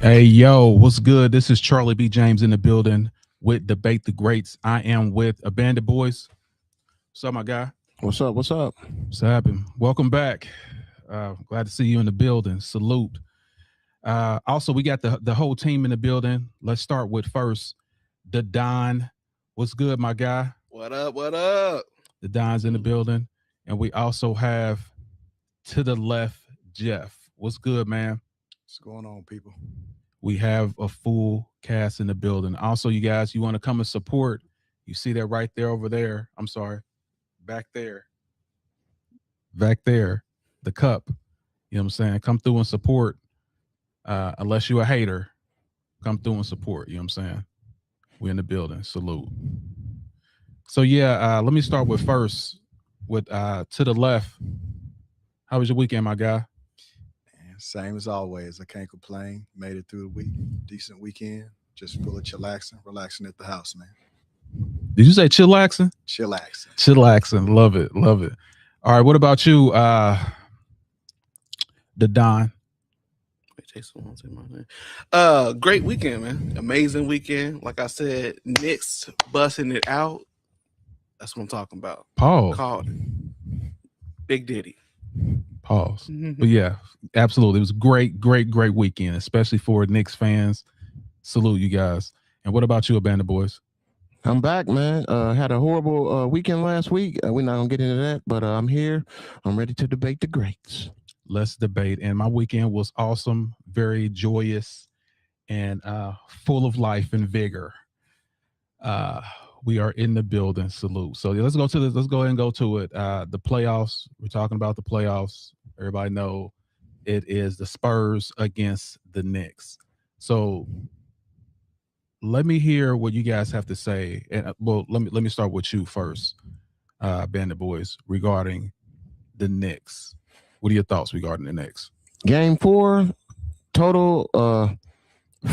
Hey, yo, what's good? This is Charlie B. James in the building with Debate the Greats. I am with Abandoned Boys. What's up, my guy? What's up? What's up? What's happening? Welcome back. Glad to see you in the building. Salute. Also, we got the whole team in the building. Let's start with first the Don. What's good, my guy? What up? What up? The Don's in the building. And we also have to the left, Jeff. What's good, man? What's going on, people? We have a full cast in the building. Also, you guys, you want to come and support, you see that right there over there. I'm sorry, back there. Back there, the cup. You know what I'm saying? Come through and support. Unless you're a hater, come through and support. You know what I'm saying? We're in the building. Salute. So yeah, let me start with first with to the left. How was your weekend, my guy? Same as always. I can't complain. Made it through the week. Decent weekend. Just full of chillaxing, relaxing at the house, man. Did you say chillaxing? Chillaxing. Chillaxing. Love it. Love it. All right. What about you, the Don? Jason won't say my name. Great weekend, man. Amazing weekend. Like I said, Knicks busting it out. That's what I'm talking about. Pause. Called it. Big Diddy. Pause. But yeah, absolutely. It was great weekend, especially for Knicks fans. Salute you guys. And what about you, Abandoned Boys? I'm back, man. Had a horrible weekend last week. We're not gonna get into that, but I'm here. I'm ready to debate the greats. Let's debate. And my weekend was awesome, very joyous, and full of life and vigor. We are in the building. Salute. So let's go to this. Let's go ahead and go to it. The playoffs. We're talking about the playoffs. Everybody know it is the Spurs against the Knicks. So let me hear what you guys have to say. And well, let me start with you first, Bandit Boys, regarding the Knicks. What are your thoughts regarding the Knicks? Game 4, total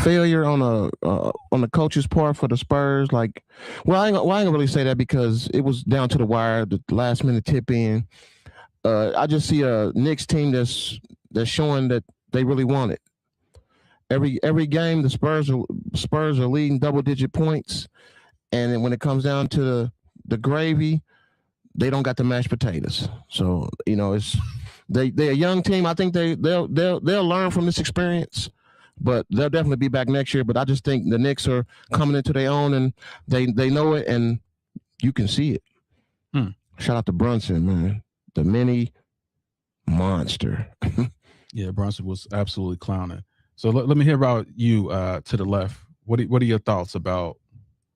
failure on the coach's part for the Spurs. Like, I ain't gonna really say that because it was down to the wire, the last minute tip in. I just see a Knicks team that's showing that they really want it. Every game, the Spurs are leading double digit points, and then when it comes down to the gravy, they don't got the mashed potatoes. So it's they're a young team. I think they'll learn from this experience, but they'll definitely be back next year. But I just think the Knicks are coming into their own, and they know it, and you can see it. Shout out to Brunson, man, the mini monster. Yeah, Brunson was absolutely clowning. So let me hear about you to the left. What are your thoughts about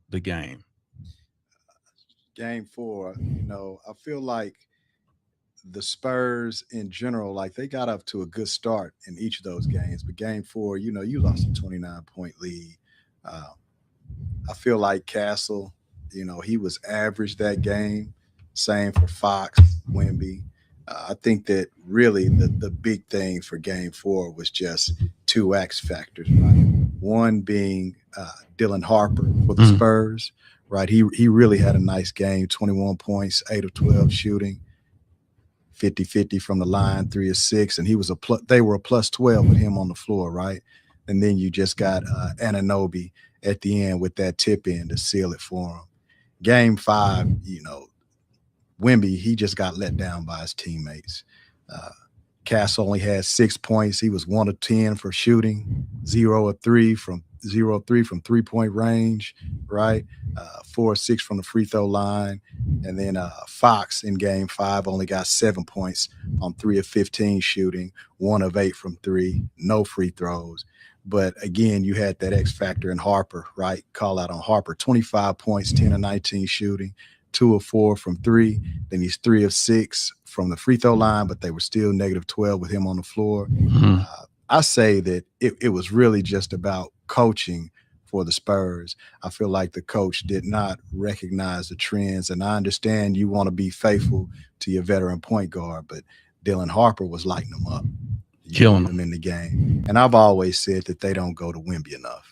the game? Game 4, I feel like the Spurs in general, like they got up to a good start in each of those games. But game 4, you lost a 29-point lead. I feel like Castle, he was average that game. Same for Fox, Wemby. I think that really the big thing for game 4 was just two X factors, right? One being Dylan Harper for the Spurs, right? He really had a nice game, 21 points, 8 of 12 shooting, 50-50 from the line, 3 of 6, and they were a plus 12 with him on the floor, right? And then you just got Anunoby at the end with that tip in to seal it for him. Game 5, Wemby, he just got let down by his teammates. Cass only had 6 points. He was 1 of 10 for shooting, 0 of 3 from 3-point range, right? 4 of 6 from the free throw line. And then Fox in game 5 only got 7 points on 3 of 15 shooting, 1 of 8 from 3, no free throws. But again, you had that X factor in Harper, right? Call out on Harper, 25 points, 10 of 19 shooting, 2 of 4 from 3. Then he's 3 of 6 from the free throw line, but they were still negative 12 with him on the floor. I say that it was really just about coaching for the Spurs. I feel like the coach did not recognize the trends, and I understand you want to be faithful to your veteran point guard, but Dylan Harper was lighting them up, killing them in the game. And I've always said that they don't go to Wemby enough.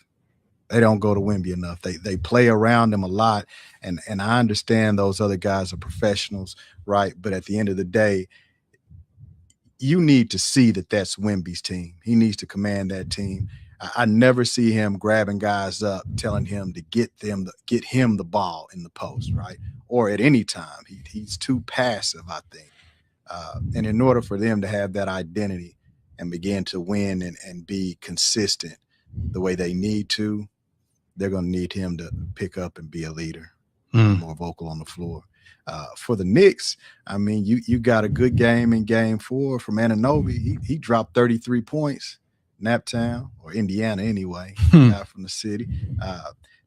They don't go to Wemby enough. They play around him a lot, and I understand those other guys are professionals, right? But at the end of the day, you need to see that that's Wemby's team. He needs to command that team. I never see him grabbing guys up, telling him to get him the ball in the post, right? Or at any time. He's too passive, I think. And in order for them to have that identity and begin to win and be consistent the way they need to, they're going to need him to pick up and be a leader, more vocal on the floor. For the Knicks, I mean, you got a good game in game 4 from Anunoby. He dropped 33 points, Naptown, or Indiana anyway, guy from the city.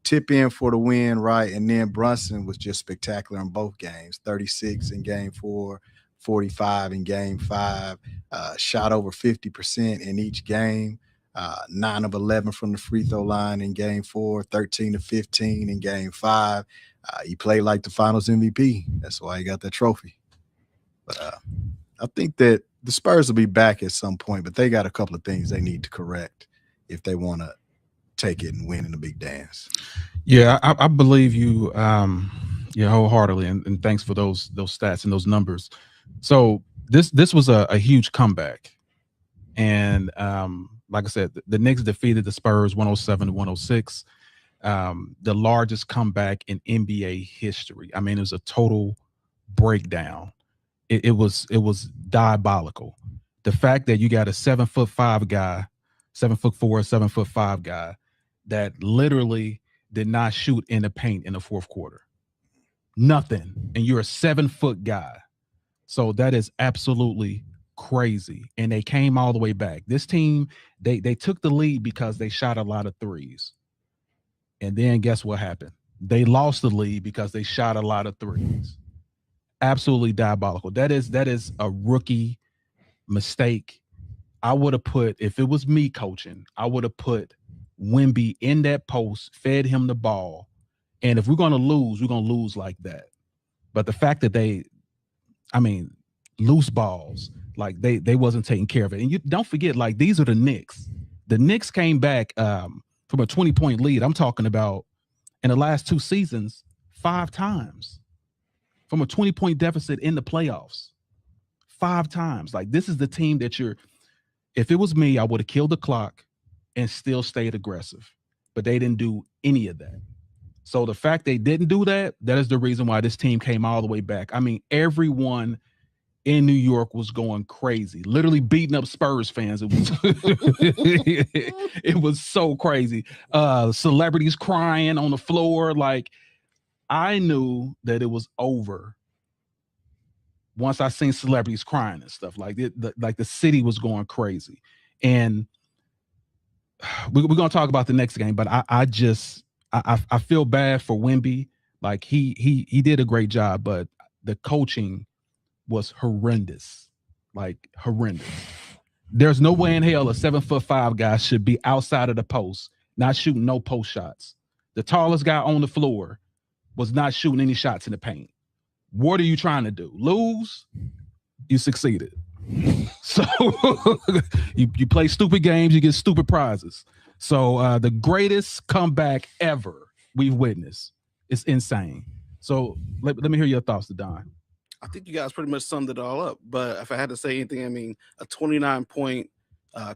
Tip in for the win, right? And then Brunson was just spectacular in both games, 36 in game 4, 45 in game 5, shot over 50% in each game. 9 of 11 from the free throw line in game 4, 13 of 15 in game 5. He played like the finals MVP. That's why he got that trophy. But I think that the Spurs will be back at some point, but they got a couple of things they need to correct if they want to take it and win in the big dance. Yeah, I believe you wholeheartedly, and thanks for those stats and those numbers. So this was a huge comeback. And like I said, the Knicks defeated the Spurs 107-106. The largest comeback in NBA history. I mean, it was a total breakdown. It was diabolical. The fact that you got a 7'5" guy, 7'4", 7'5" guy that literally did not shoot in the paint in the fourth quarter. Nothing. And you're a 7-foot guy. So that is absolutely crazy. And they came all the way back. This team, they took the lead because they shot a lot of threes. And then guess what happened? They lost the lead because they shot a lot of threes. Absolutely diabolical. That is a rookie mistake. I would have put, if it was me coaching, I would have put Wemby in that post, fed him the ball. And if we're going to lose, we're going to lose like that. But the fact that loose balls, like they wasn't taking care of it. And you don't forget, like, these are the Knicks. The Knicks came back from a 20-point lead. I'm talking about in the last 2 seasons, 5 times from a 20-point deficit in the playoffs. 5 times. Like, this is the team that if it was me, I would have killed the clock and still stayed aggressive. But they didn't do any of that. So the fact they didn't do that, that is the reason why this team came all the way back. I mean, everyone in New York was going crazy, literally beating up Spurs fans. It was it was so crazy. Celebrities crying on the floor. Like, I knew that it was over once I seen celebrities crying and stuff. Like the city was going crazy. And we're gonna talk about the next game, but I feel bad for Wemby. Like, he did a great job, but the coaching was horrendous. Like, horrendous. There's no way in hell a 7'5" guy should be outside of the post, not shooting no post shots. The tallest guy on the floor was not shooting any shots in the paint. What are you trying to do? Lose? You succeeded. So you play stupid games, you get stupid prizes. So the greatest comeback ever we've witnessed. It's insane. So let me hear your thoughts, Don. I think you guys pretty much summed it all up. But if I had to say anything, I mean, a 29-point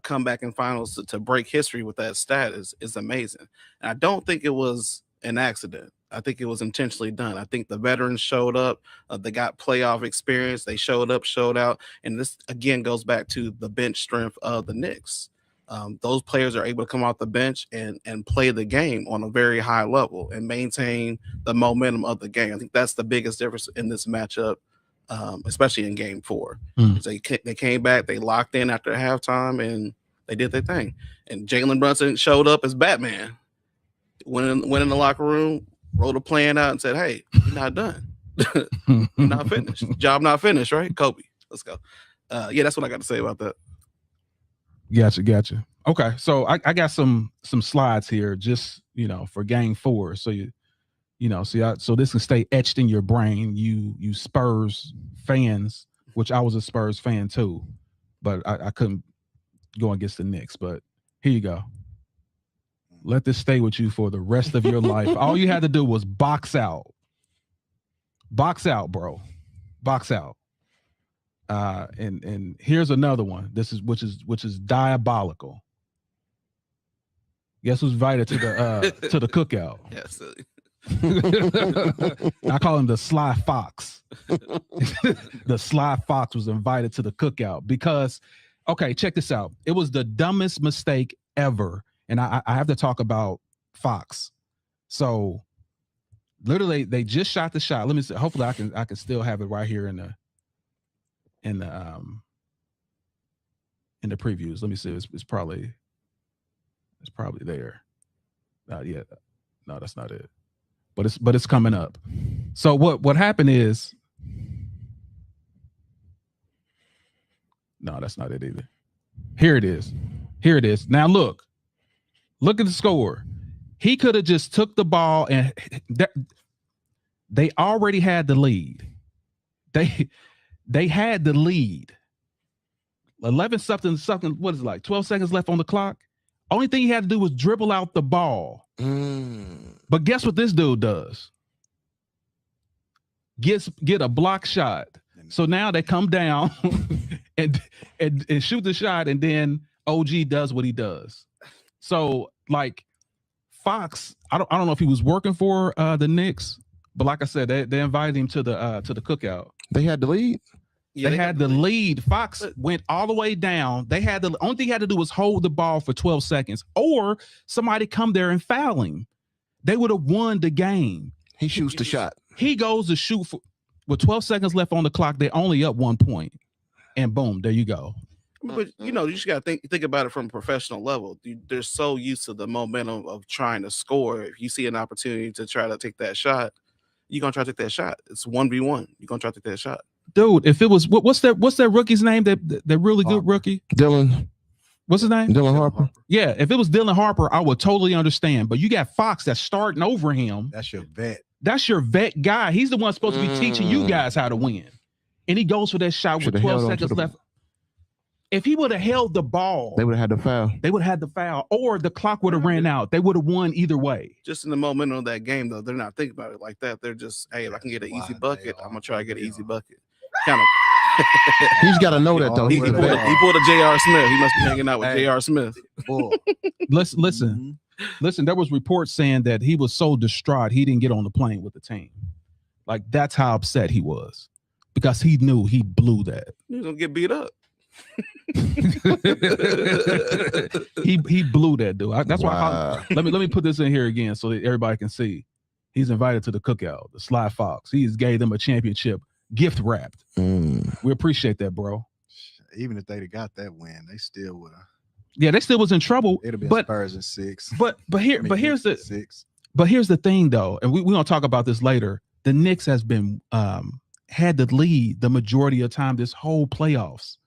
comeback in finals to break history with that stat is amazing. And I don't think it was an accident. I think it was intentionally done. I think the veterans showed up. They got playoff experience. They showed up, showed out. And this, again, goes back to the bench strength of the Knicks. Those players are able to come off the bench and play the game on a very high level and maintain the momentum of the game. I think that's the biggest difference in this matchup, especially in game 4. They came back, they locked in after halftime, and they did their thing. And Jalen Brunson showed up as Batman. Went in the locker room, wrote a plan out, and said, "Hey, you're not done. You're not finished. Job not finished, right? Kobe, let's go." Yeah, that's what I got to say about that. Gotcha. Okay, so I got some slides here, just for game 4. So so this can stay etched in your brain. You Spurs fans, which I was a Spurs fan too, but I couldn't go against the Knicks. But here you go. Let this stay with you for the rest of your life. All you had to do was box out. Box out, bro. Box out. And here's another one. Which is diabolical. Guess who's invited to the cookout? Yeah, silly. I call him the Sly Fox. The Sly Fox was invited to the cookout because, okay, check this out. It was the dumbest mistake ever, and I have to talk about Fox. So, literally, they just shot the shot. Let me see. Hopefully, I can still have it right here in the previews. Let me see. It's probably there. Yeah, no, that's not it. But it's coming up. So what happened is, no, that's not it either. Here it is. Now look at the score. He could have just took the ball and they already had the lead. They had the lead. 11 something. What is it, like 12 seconds left on the clock? Only thing he had to do was dribble out the ball. But guess what this dude does? Get a block shot. So now they come down and shoot the shot, and then OG does what he does. So like Fox, I don't know if he was working for the Knicks, but like I said, they invited him to the cookout. They had the lead. Yeah, they had the lead. Fox went all the way down. They had the only thing he had to do was hold the ball for 12 seconds, or somebody come there and foul him. They would have won the game. He shoots the shot. He goes to shoot with 12 seconds left on the clock. They're only up 1 point, and boom, there you go. But you just got to think about it from a professional level. They're so used to the momentum of trying to score. If you see an opportunity to try to take that shot, you're gonna try to take that shot. It's 1v1. You're gonna try to take that shot. Dude, if it was what's that rookie's name? That really good rookie? Dylan. What's his name? Dylan Harper. Yeah, if it was Dylan Harper, I would totally understand. But you got Fox that's starting over him. That's your vet. That's your vet guy. He's the one supposed to be teaching you guys how to win. And he goes for that shot with 12 seconds left. If he would have held the ball, they would have had the foul. They would have had the foul, or the clock would have ran out. They would have won either way. Just in the momentum of that game, though, they're not thinking about it like that. They're just, hey, if I can get an easy bucket, I'm gonna try to get an easy bucket. Kind of. He's got to know that though. He pulled a J.R. Smith. He must be hanging out with J.R. Smith. Listen. There was reports saying that he was so distraught he didn't get on the plane with the team. Like that's how upset he was because he knew he blew that. He was gonna get beat up. he blew that dude. That's why. Let me put this in here again so that everybody can see. He's invited to the cookout. The Sly Fox. He's gave them a championship gift wrapped. We appreciate that, bro. Even if they'd got that win, they still would have. Yeah, they still was in trouble. It'd have been Spurs in 6. Here's the thing though, and we're gonna talk about this later. The Knicks has been had the lead the majority of the time this whole playoffs.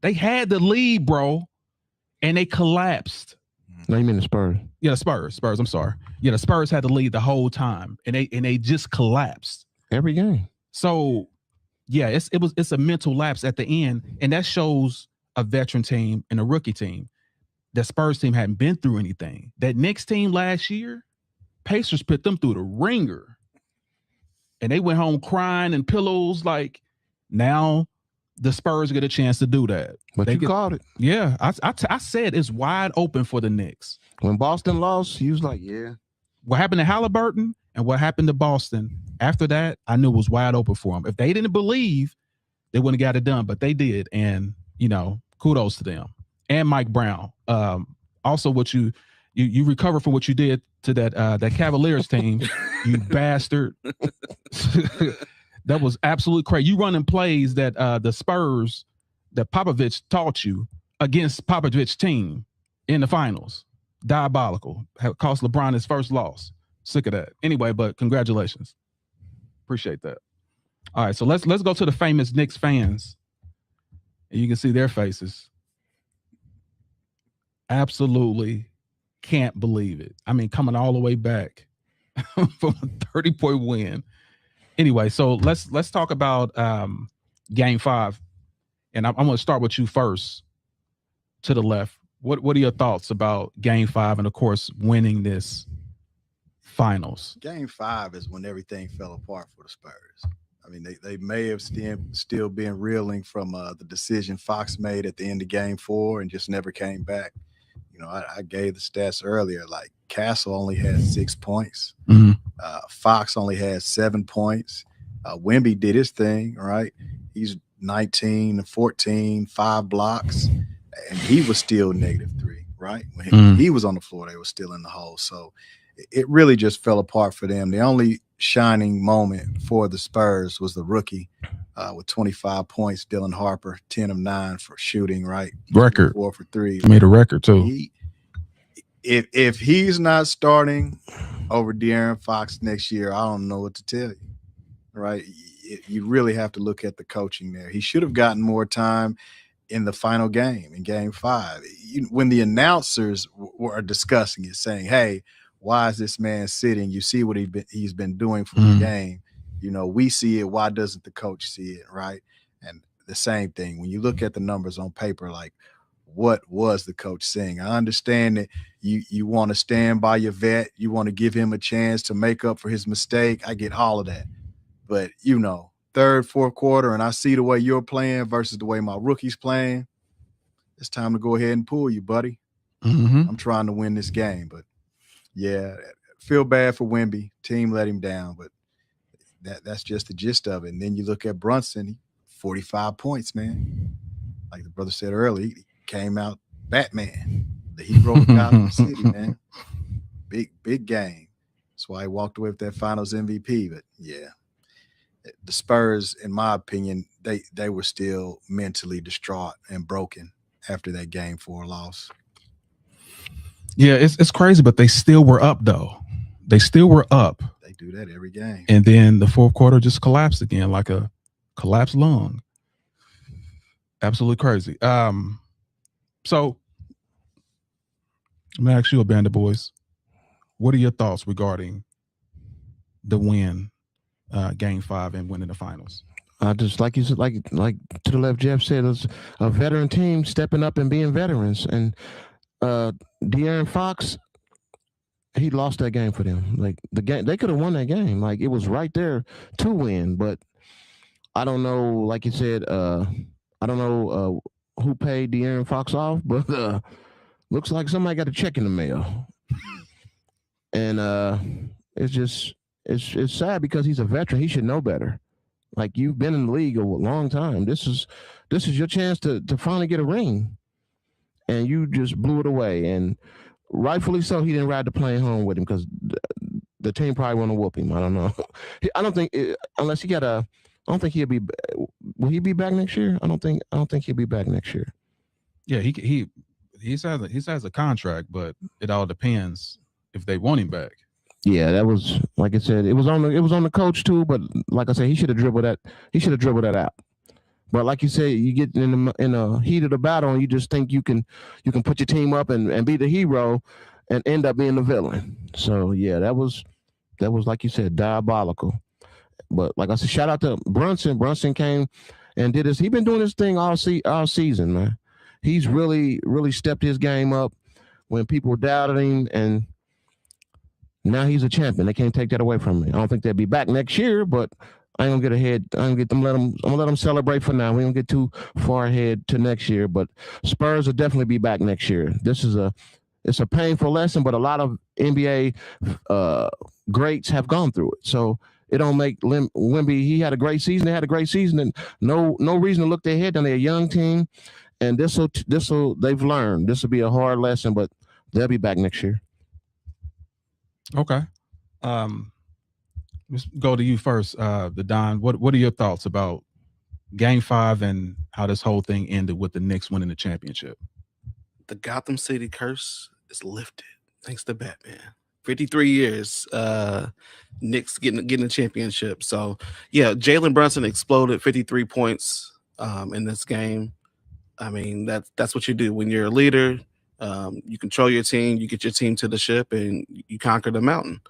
They had the lead, bro, and they collapsed. No, you mean the Spurs? Yeah, the Spurs. I'm sorry. Yeah, the Spurs had the lead the whole time, and they just collapsed every game. So, yeah, it's a mental lapse at the end, and that shows a veteran team and a rookie team. That Spurs team hadn't been through anything. That Knicks team last year, Pacers put them through the ringer, and they went home crying and pillows. Like now, the Spurs get a chance to do that. But you called it. Yeah, I said it's wide open for the Knicks. When Boston lost, he was like, yeah. What happened to Halliburton and what happened to Boston, after that, I knew it was wide open for them. If they didn't believe, they wouldn't have got it done, but they did. And, kudos to them. And Mike Brown. Also, what you recovered from what you did to that Cavaliers team, you bastard. That was absolutely crazy. You running plays that the Spurs that Popovich taught you against Popovich's team in the finals. Diabolical. Cost LeBron his first loss. Sick of that. Anyway, but congratulations. Appreciate that. All right, so let's go to the famous Knicks fans. And you can see their faces. Absolutely can't believe it. I mean, coming all the way back from a 30-point win. Anyway, so let's talk about Game 5, and I'm going to start with you first. To the left, what are your thoughts about Game 5 and of course winning this finals? Game 5 is when everything fell apart for the Spurs. I mean, they may have still been reeling from the decision Fox made at the end of Game 4 and just never came back. You know, I gave the stats earlier. Like Castle only had 6 points. Mhm. Fox only had 7 points. Wemby did his thing, right? He's 19 14, 5 blocks, and he was still -3, right? When he was on the floor, they were still in the hole. So it really just fell apart for them. The only shining moment for the Spurs was the rookie with 25 points, Dylan Harper, 10 of 9 for shooting, right? Record. 4 for 3. Made a record too. If he's not starting over De'Aaron Fox next year, I don't know what to tell you, right? You really have to look at the coaching there. He should have gotten more time in the final game, in game 5. When the announcers were discussing it, saying, hey, why is this man sitting? You see what he's been doing for the game. You know, we see it. Why doesn't the coach see it, right? And the same thing, when you look at the numbers on paper, like, what was the coach saying? I understand that you want to stand by your vet. You want to give him a chance to make up for his mistake. I get all of that. But, you know, third, fourth quarter, and I see the way you're playing versus the way my rookie's playing, it's time to go ahead and pull you, buddy. I'm trying to win this game. But, yeah, feel bad for Wemby. Team let him down, but that's just the gist of it. And then you look at Brunson, 45 points, man. Like the brother said earlier, he came out Batman, the hero of Gotham City, man. Big game. That's why he walked away with that Finals MVP. But, yeah. The Spurs, in my opinion, they were still mentally distraught and broken after that game 4 loss. Yeah, it's crazy, but they still were up though. They still were up. They do that every game. And then the fourth quarter just collapsed again, like a collapsed lung. Absolutely crazy. So I'm gonna ask you, Band of Boys, what are your thoughts regarding the win? Game 5 and winning the finals. Just like you said, like to the left, Jeff said, it's a veteran team stepping up and being veterans. And De'Aaron Fox, he lost that game for them. Like the game, they could have won that game. Like it was right there to win. But I don't know. Like you said, I don't know who paid De'Aaron Fox off, but looks like somebody got a check in the mail. And it's just. It's sad because he's a veteran. He should know better. Like you've been in the league a long time. This is your chance to finally get a ring, and you just blew it away. And rightfully so. He didn't ride the plane home with him because the team probably want to whoop him. I don't know. I don't think unless he got a. I don't think he'll be. Will he be back next year? I don't think he'll be back next year. Yeah, he has a contract, but it all depends if they want him back. Yeah, that was like I said. It was on the coach too. But like I said, he should have dribbled that. He should have dribbled that out. But like you said, you get in the heat of the battle, and you just think you can put your team up and be the hero, and end up being the villain. So yeah, that was like you said, diabolical. But like I said, shout out to Brunson. Brunson came and did this. He's been doing this thing all season, man. He's really stepped his game up when people doubted him, and now he's a champion. They can't take that away from me. I don't think they'll be back next year, but I ain't gonna get ahead. I'm gonna let them celebrate for now. We don't get too far ahead to next year, but Spurs will definitely be back next year. It's a painful lesson, but a lot of NBA greats have gone through it. So it don't make Wemby. He had a great season. They had a great season, and no reason to look their head down. They're a young team, and this will they've learned. This will be a hard lesson, but they'll be back next year. Okay. Let's go to you first, the Don. What are your thoughts about Game 5 and how this whole thing ended with the Knicks winning the championship? The Gotham City curse is lifted thanks to Batman. 53 years, Knicks getting a championship. So yeah, Jalen Brunson exploded 53 points in this game. I mean, that's what you do when you're a leader. You control your team, you get your team to the ship, and you conquer the mountain.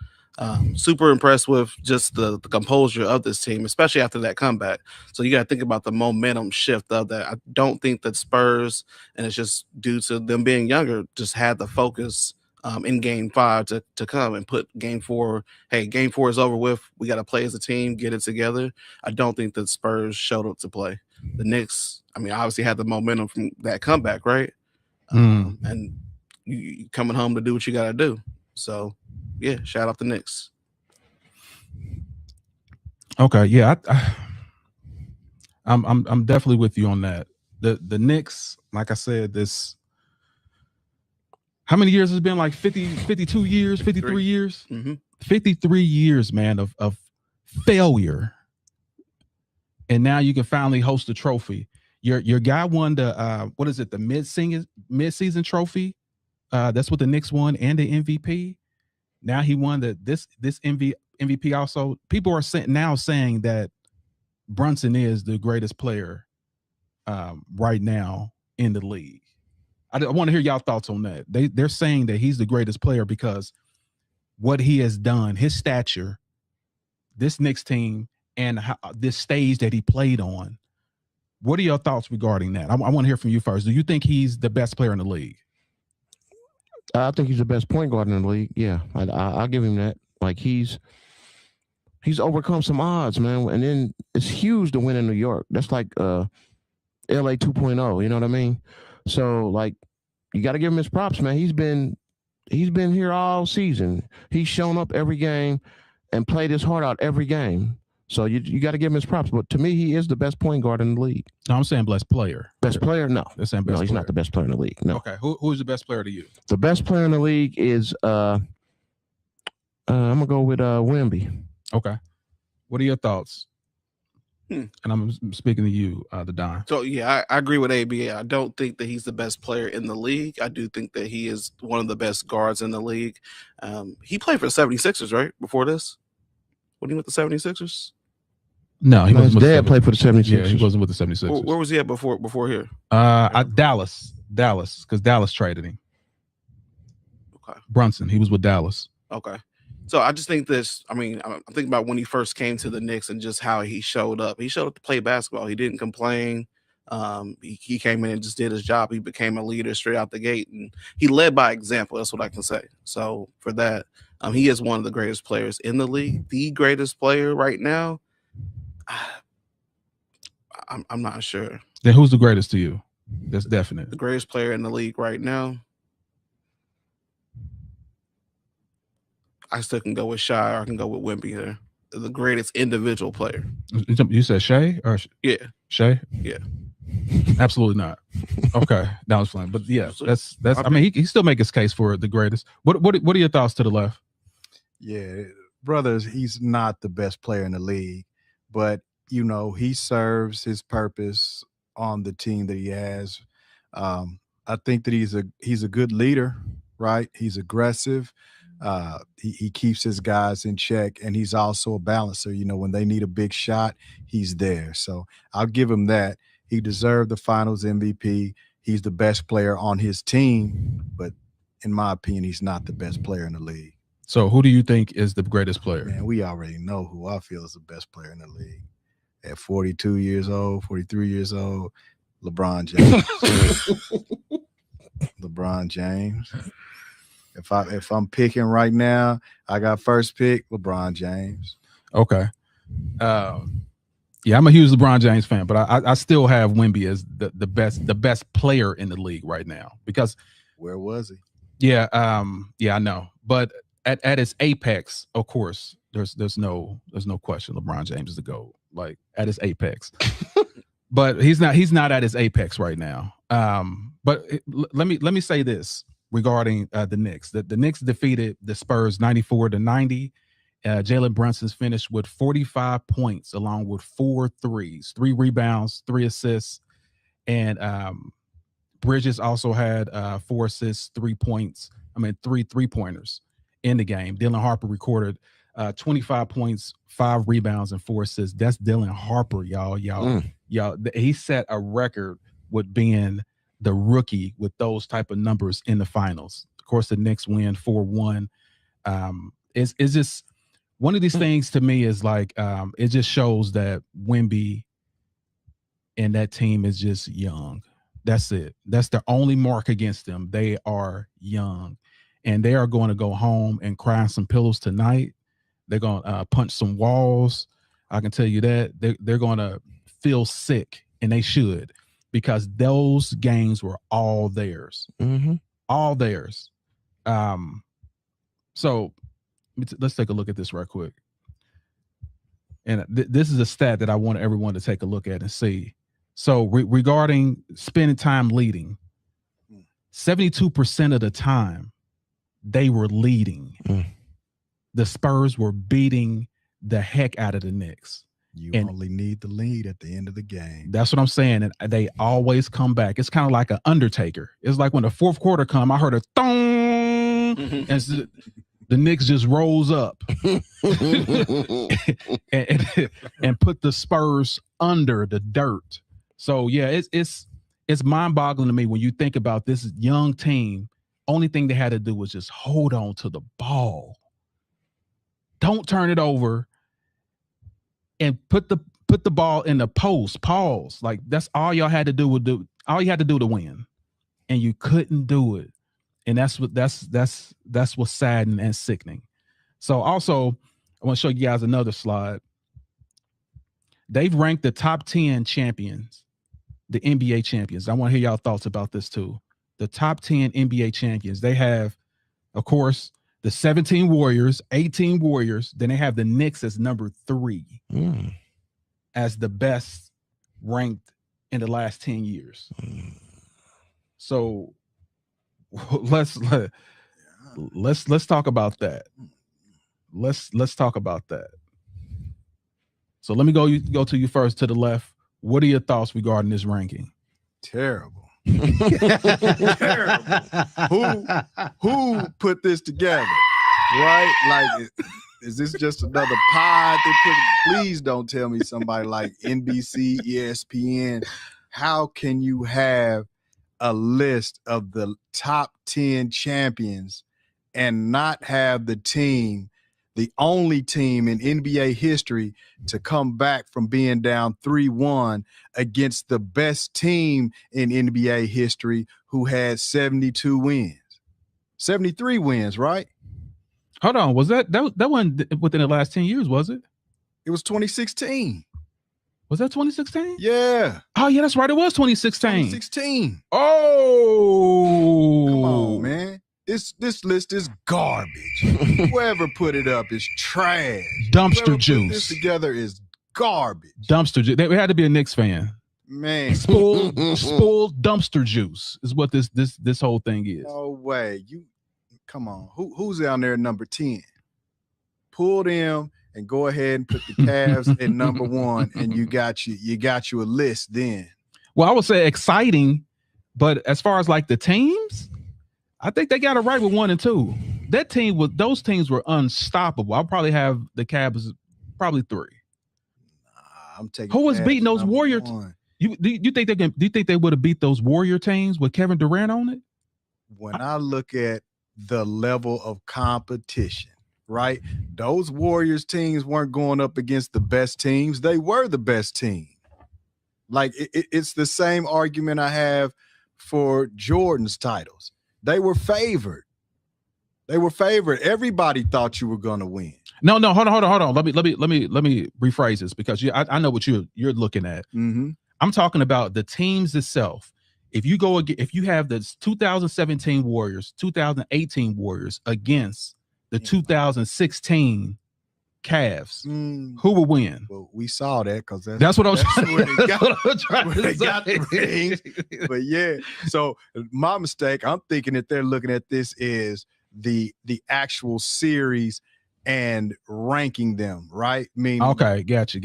Super impressed with just the composure of this team, especially after that comeback. So you got to think about the momentum shift of that. I don't think that Spurs, and it's just due to them being younger, just had the focus in Game 5 to come and put Game 4. Hey, Game 4 is over with. We got to play as a team, get it together. I don't think that Spurs showed up to play. The Knicks, I mean, obviously had the momentum from that comeback, right? And you coming home to do what you got to do. So, yeah, shout out the Knicks. Okay, yeah, I'm definitely with you on that. The Knicks, like I said, this how many years has it been? Like 50, 52 years, 53 years, 53 years, man, of failure. And now you can finally host a trophy. Your guy won the what is it? The mid-season trophy. That's what the Knicks won, and the MVP. Now he won this MVP also. People are now saying that Brunson is the greatest player right now in the league. I want to hear y'all thoughts on that. They're saying that he's the greatest player because what he has done, his stature, this Knicks team, and this stage that he played on. What are your thoughts regarding that? I want to hear from you first. Do you think he's the best player in the league? I think he's the best point guard in the league. Yeah, I'll give him that. Like he's overcome some odds, man, and then it's huge to win in New York. That's like LA 2.0. You know what I mean? So like, you got to give him his props, man. He's been here all season. He's shown up every game and played his heart out every game. So you got to give him his props. But to me, he is the best point guard in the league. No, I'm saying best player. Best player? No. They're saying best no, he's player. not the best player in the league. No. Okay. Who's the best player to you? The best player in the league is I'm gonna go with Wemby. Okay. What are your thoughts? And I'm speaking to you, the Don. So yeah, I agree with AB. I don't think that he's the best player in the league. I do think that he is one of the best guards in the league. He played for the 76ers, right? Before this? When he went to the 76ers? No, he wasn't. His dad played for the 76ers. Yeah, he wasn't with the 76ers. Where was he at before here? Dallas, because Dallas traded him. Okay. Brunson, he was with Dallas. Okay. So I just think this. I mean, I'm thinking about when he first came to the Knicks and just how he showed up. He showed up to play basketball. He didn't complain. He came in and just did his job. He became a leader straight out the gate, and he led by example. That's what I can say. So for that, he is one of the greatest players in the league. The greatest player right now. I'm not sure. Then who's the greatest to you? That's definite. The greatest player in the league right now. I still can go with Shy, or I can go with Wemby here. The greatest individual player. You said Shea or yeah, Shea? Yeah, absolutely not. Okay, that was fun, but yeah, that's. I mean, he still make his case for the greatest. What are your thoughts to the left? Yeah, brothers, he's not the best player in the league, but you know he serves his purpose on the team that he has. I think that he's a good leader, right? He's aggressive. He keeps his guys in check, and he's also a balancer. You know, when they need a big shot, he's there. So I'll give him that. He deserved the Finals MVP. He's the best player on his team, but in my opinion, he's not the best player in the league. So who do you think is the greatest player? Man, we already know who I feel is the best player in the league. At 42 years old, 43 years old, LeBron James. LeBron James. If I'm picking right now, I got first pick, LeBron James. Okay. Yeah, I'm a huge LeBron James fan, but I still have Wemby as the best player in the league right now because where was he? Yeah, I know. But at its apex, of course, there's no question LeBron James is the GOAT. Like at his apex. But he's not at his apex right now. But let me say this regarding the Knicks. The Knicks defeated the Spurs 94-90. Jalen Brunson's finished with 45 points along with 4 threes, 3 rebounds, 3 assists. And Bridges also had 4 assists, 3 points. 3 3-pointers in the game. Dylan Harper recorded 25 points, 5 rebounds, and 4 assists. That's Dylan Harper, y'all. He set a record with being the rookie with those type of numbers in the finals. Of course, the Knicks win 4-1. It's just one of these things to me is like it just shows that Wemby and that team is just young. That's it. That's the only mark against them. They are young, and they are going to go home and cry on some pillows tonight. They're going to punch some walls. I can tell you that. They're going to feel sick, and they should, because those games were all theirs. Mm-hmm. all theirs. So let's take a look at this right quick. And this is a stat that I want everyone to take a look at and see. So regarding spending time leading, 72% of the time they were leading. The Spurs were beating the heck out of the Knicks. You only need the lead at the end of the game. That's what I'm saying. And they always come back. It's kind of like an Undertaker. It's like when the fourth quarter come, I heard a thong, and the Knicks just rose up and put the Spurs under the dirt. So yeah, it's mind-boggling to me when you think about this young team. Only thing they had to do was just hold on to the ball. Don't turn it over, and put the ball in the post. Pause. Like that's all y'all had to do. All you had to do to win, and you couldn't do it. And that's what's saddening and sickening. So also, I want to show you guys another slide. They've ranked the top 10 champions, the NBA champions. I want to hear y'all thoughts about this too. The top 10 NBA champions. They have, of course, the 17 Warriors, 18 Warriors. Then they have the Knicks as number 3 as the best ranked in the last 10 years. So let's talk about that. Let's talk about that. So let me go to you first, to the left. What are your thoughts regarding this ranking? Terrible. Terrible. Who put this together? Right? Like, is this just another pod they put? Please don't tell me somebody like NBC, ESPN. How can you have a list of the top 10 champions and not have the team, the only team in NBA history to come back from being down 3-1 against the best team in NBA history who had 72 wins, 73 wins, right? Hold on. Was that wasn't within the last 10 years, was it? It was 2016. Was that 2016? Yeah. Oh, yeah, that's right. It was 2016. 2016. Oh. Come on, man. This list is garbage. Whoever put it up is trash. Dumpster Whoever juice. Put this together is garbage. Dumpster juice. They had to be a Knicks fan. Man. Spoiled dumpster juice is what this whole thing is. No way. Come on. Who's down there at number 10? Pull them and go ahead and put the Cavs at number 1, and you got you a list then. Well, I would say exciting, but as far as like the teams, I think they got it right with 1 and 2. Those teams were unstoppable. I'll probably have the Cavs probably 3. I'm taking. Who was Cavs beating those number Warriors? 1. Do you think they would have beat those Warrior teams with Kevin Durant on it? When I look at the level of competition, right? Those Warriors teams weren't going up against the best teams. They were the best team. Like it's the same argument I have for Jordan's titles. They were favored. Everybody thought you were going to win. No, hold on. Let me rephrase this, because I know what you're looking at. Mm-hmm. I'm talking about the teams itself. If you have the 2017 Warriors, 2018 Warriors against the 2016 Cavs, who will win? Well, we saw that because that's what I was trying to say. But yeah, so my mistake, I'm thinking that they're looking at this is the actual series and ranking them, right? Okay, gotcha.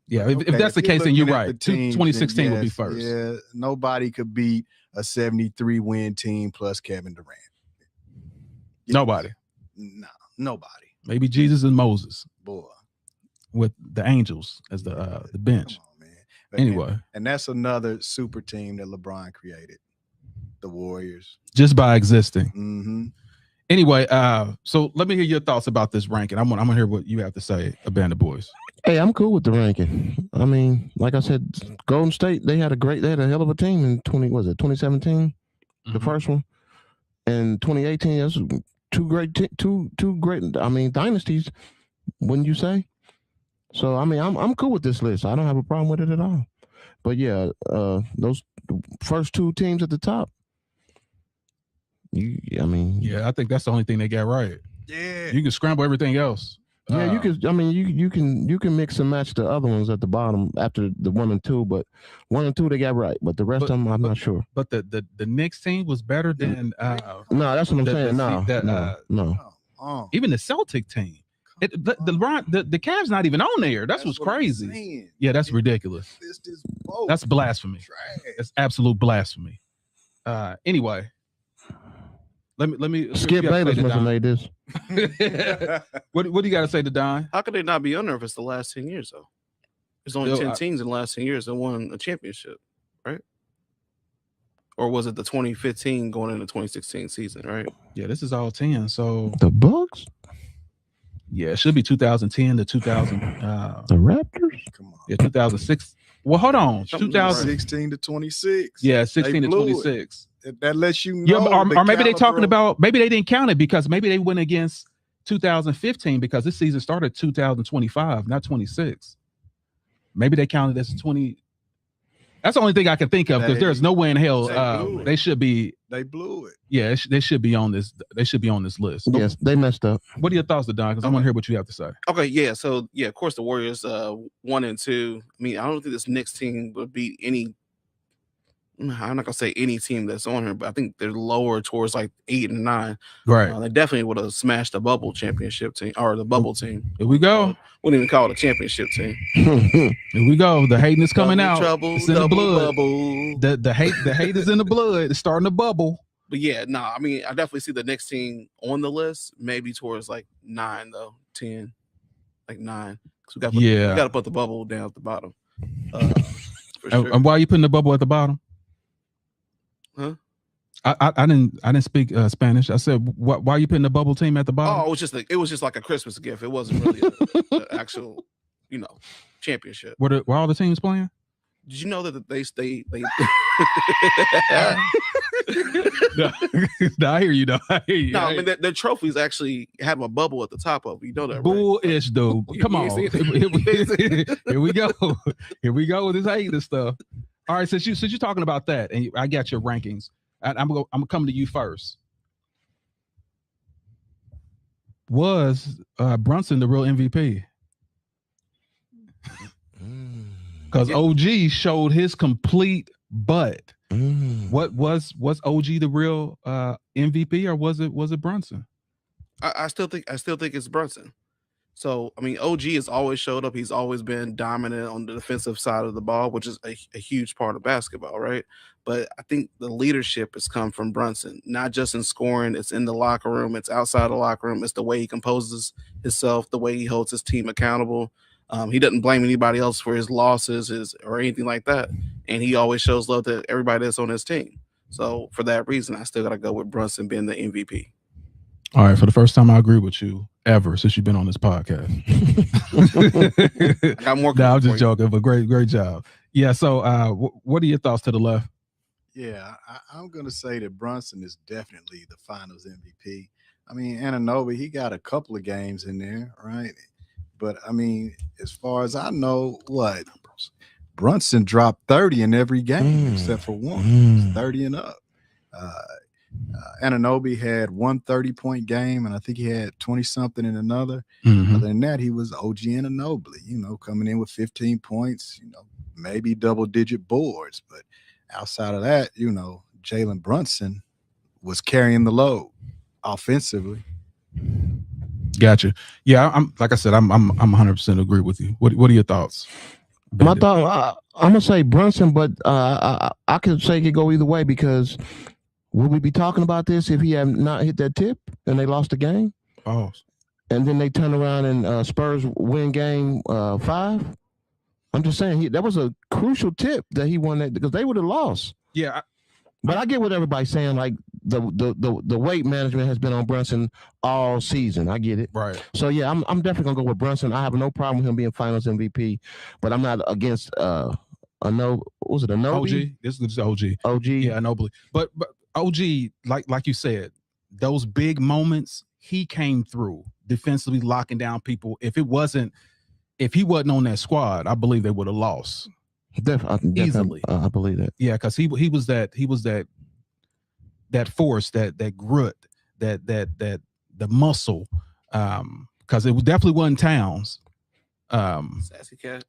Yeah, if that's the case, then you're right. 2016 would be first. Yeah, nobody could beat a 73-win team plus Kevin Durant. Yeah. Nobody. No, nobody. Maybe Jesus and Moses. Boy. With the angels as the bench. Come on, man. Anyway. And that's another super team that LeBron created. The Warriors. Just by existing. Mm-hmm. Anyway, so let me hear your thoughts about this ranking. I'm gonna hear what you have to say, Abandoned Boys. Hey, I'm cool with the ranking. I mean, like I said, Golden State, they had a hell of a team in 2017, the first one, and 2018. That's two great, I mean, dynasties, wouldn't you say? So I mean, I'm cool with this list. I don't have a problem with it at all. But yeah, those first 2 teams at the top, Yeah, I think that's the only thing they got right. Yeah. You can scramble everything else. Yeah, you could. I mean, you can mix and match the other ones at the bottom after the 1 and 2, but 1 and 2 they got right, but the rest of them I'm not sure. But the Knicks team was better than No, that's what I'm saying. No. Even the Celtic team. The Cavs not even on there. That's what's crazy. Yeah, that's ridiculous. That's blasphemy. That's absolute blasphemy. Anyway, let me Skip Bayless must have made this. What do you got to say to Don? How could they not be under if it's the last 10 years though? There's only 10 teams in the last 10 years that won a championship, right? Or was it the 2015 going into 2016 season, right? Yeah, this is all 10. So the Bucks? Yeah, it should be 2010 to 2000. The Raptors? Come on. Yeah, 2006. Well, hold on. 2016 to 26. Yeah, 16 to 26. That lets you know. Yeah, or maybe they're talking about, maybe they didn't count it because maybe they went against 2015 because this season started 2025, not 26. Maybe they counted as 20. That's the only thing I can think of because there's no way in hell they should be. They blew it. Yeah, they should be on this. They should be on this list. Yes, they messed up. What are your thoughts, Don? Because I want to hear what you have to say. Okay, yeah. So yeah, of course the Warriors 1 and 2. I mean, I don't think this Knicks team would beat any. I'm not gonna say any team that's on here, but I think they're lower towards like 8 and 9. Right. They definitely would have smashed the bubble championship team or the bubble team. Here we go. Wouldn't even call it a championship team. Here we go. The hating is coming out. Trouble, it's in the blood. Bubble. The hate is in the blood. It's starting to bubble. But yeah, I mean, I definitely see the next team on the list, maybe towards like 9 though, 10, like 9. Because we got to put the bubble down at the bottom. For sure. And why are you putting the bubble at the bottom? Huh? I didn't speak Spanish. I said, why are you putting the bubble team at the bottom? Oh, it was just like a Christmas gift. It wasn't really an actual, championship. Were all the teams playing? Did you know that they No, I hear you though. I hear you. No, I mean their trophies actually have a bubble at the top of it. You know that, right? Bullish, dude. Come on. Here we go. Here we go with this hating stuff. All right, since you're talking about that, and I got your rankings, I'm gonna come to you first. Was Brunson the real MVP? Because OG showed his complete butt. What was OG the real MVP, or was it Brunson? I still think it's Brunson. So, I mean, OG has always showed up. He's always been dominant on the defensive side of the ball, which is a huge part of basketball, right? But I think the leadership has come from Brunson, not just in scoring. It's in the locker room. It's outside the locker room. It's the way he composes himself, the way he holds his team accountable. He doesn't blame anybody else for his losses or anything like that. And he always shows love to everybody that's on his team. So, for that reason, I still got to go with Brunson being the MVP. All right, for the first time I agree with you ever since you've been on this podcast. I got more. No, I'm just joking, but great job. Yeah. So, what are your thoughts to the left? Yeah, I'm gonna say that Brunson is definitely the Finals MVP. I mean, Anunoby, he got a couple of games in there, right? But I mean, as far as I know, Brunson dropped 30 in every game except for one, 30 and up. Anunoby had 1 30-point game, and I think he had 20-something in another. Other than that, he was OG Anunoby, coming in with 15 points, maybe double-digit boards. But outside of that, Jalen Brunson was carrying the load offensively. Gotcha. Yeah, I'm 100% agree with you. What are your thoughts? My thought, I'm gonna say Brunson, but I could say it could go either way because. Would we be talking about this if he had not hit that tip and they lost the game? Oh. And then they turn around and Spurs win game 5? I'm just saying that was a crucial tip that he won that because they would have lost. Yeah. But I get what everybody's saying. Like the weight management has been on Brunson all season. I get it. Right. So yeah, I'm definitely gonna go with Brunson. I have no problem with him being Finals MVP, but I'm not against OG? This is OG. OG. Yeah, Nobly. But OG, like you said, those big moments, he came through defensively, locking down people. If he wasn't on that squad, I believe they would have lost. Definitely, easily. I believe that. Yeah, because he was that that force, that grit, that the muscle, because it definitely wasn't Towns.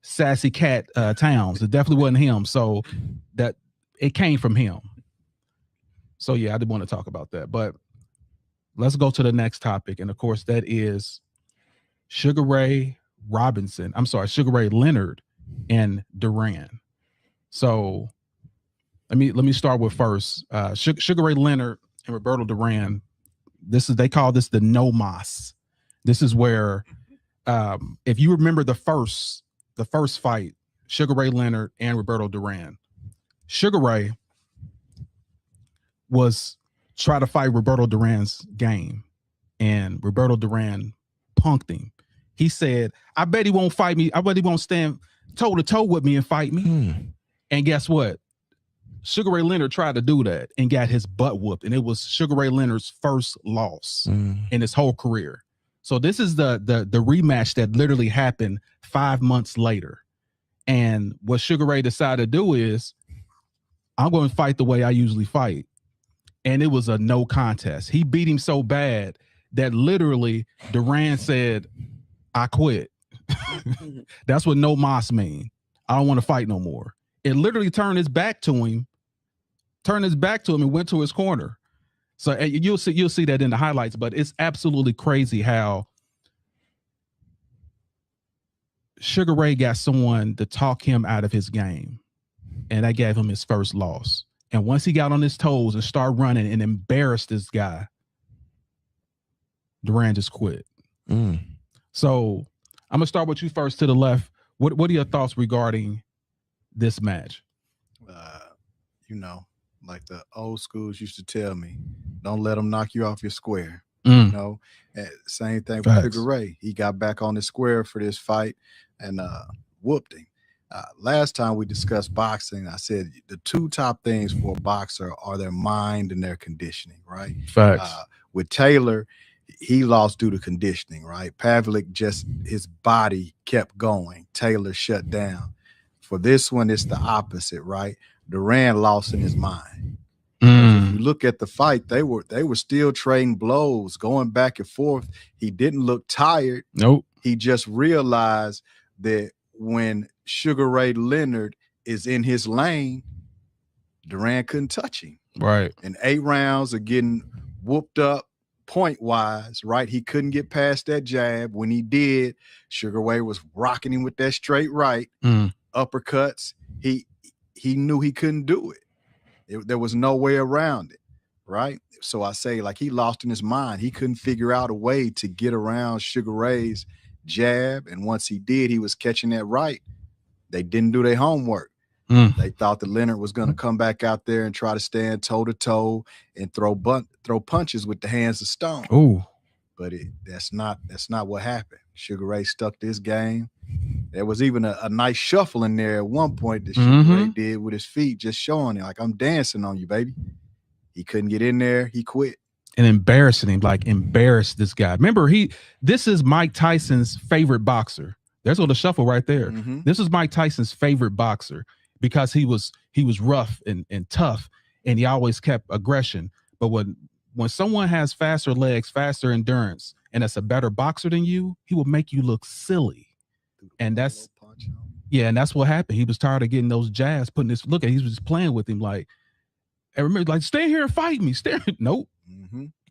Sassy cat Towns. It definitely wasn't him. So that it came from him. So yeah, I did want to talk about that. But let's go to the next topic, and of course that is Sugar Ray Leonard and Duran. So let me start with first. Sugar Ray Leonard and Roberto Duran. They call this the no mas. This is where, if you remember the first fight, Sugar Ray Leonard and Roberto Duran. Sugar Ray was trying to fight Roberto Duran's game, and Roberto Duran punked him. He said, "I bet he won't fight me. I bet he won't stand toe to toe with me and fight me." And guess what? Sugar Ray Leonard tried to do that and got his butt whooped, and it was Sugar Ray Leonard's first loss in his whole career. So this is the rematch that literally happened 5 months later. And what Sugar Ray decided to do is, I'm going to fight the way I usually fight. And it was a no contest. He beat him so bad that literally Duran said, "I quit." That's what no mas mean. I don't want to fight no more. It literally turned his back to him and went to his corner. So you'll see that in the highlights, but it's absolutely crazy how Sugar Ray got someone to talk him out of his game, and that gave him his first loss. And once he got on his toes and started running and embarrassed this guy, Duran just quit. So I'm gonna start with you first to the left. What are your thoughts regarding this match? Like the old schools used to tell me, don't let them knock you off your square. Same thing with Sugar Ray. He got back on his square for this fight and whooped him. Last time we discussed boxing, I said the two top things for a boxer are their mind and their conditioning, right? Facts. With Taylor, he lost due to conditioning, right? Pavlik his body kept going. Taylor shut down. For this one, it's the opposite, right? Duran lost in his mind. If you look at the fight, they were still trading blows, going back and forth. He didn't look tired. Nope. He just realized that when Sugar Ray Leonard is in his lane, Duran couldn't touch him. Right. And 8 rounds of getting whooped up point-wise, right? He couldn't get past that jab. When he did, Sugar Ray was rocking him with that straight right, uppercuts. He knew he couldn't do it. There was no way around it, right? So I say, like, he lost in his mind. He couldn't figure out a way to get around Sugar Ray's jab. And once he did, he was catching that right. They didn't do their homework. They thought that Leonard was going to come back out there and try to stand toe-to-toe and throw punches with the hands of stone. Ooh. But that's not what happened. Sugar Ray stuck to his game. There was even a nice shuffle in there at one point that Sugar Ray did with his feet, just showing it, like, I'm dancing on you, baby. He couldn't get in there. He quit. And embarrassing him, like embarrassed this guy. Remember, this is Mike Tyson's favorite boxer. There's all the shuffle right there. This is Mike Tyson's favorite boxer because he was rough and tough, and he always kept aggression. But when someone has faster legs, faster endurance, and that's a better boxer than you, he will make you look silly. And that's what happened. He was tired of getting those jabs, he was just playing with him like, I remember, like, stay here and fight me. Nope.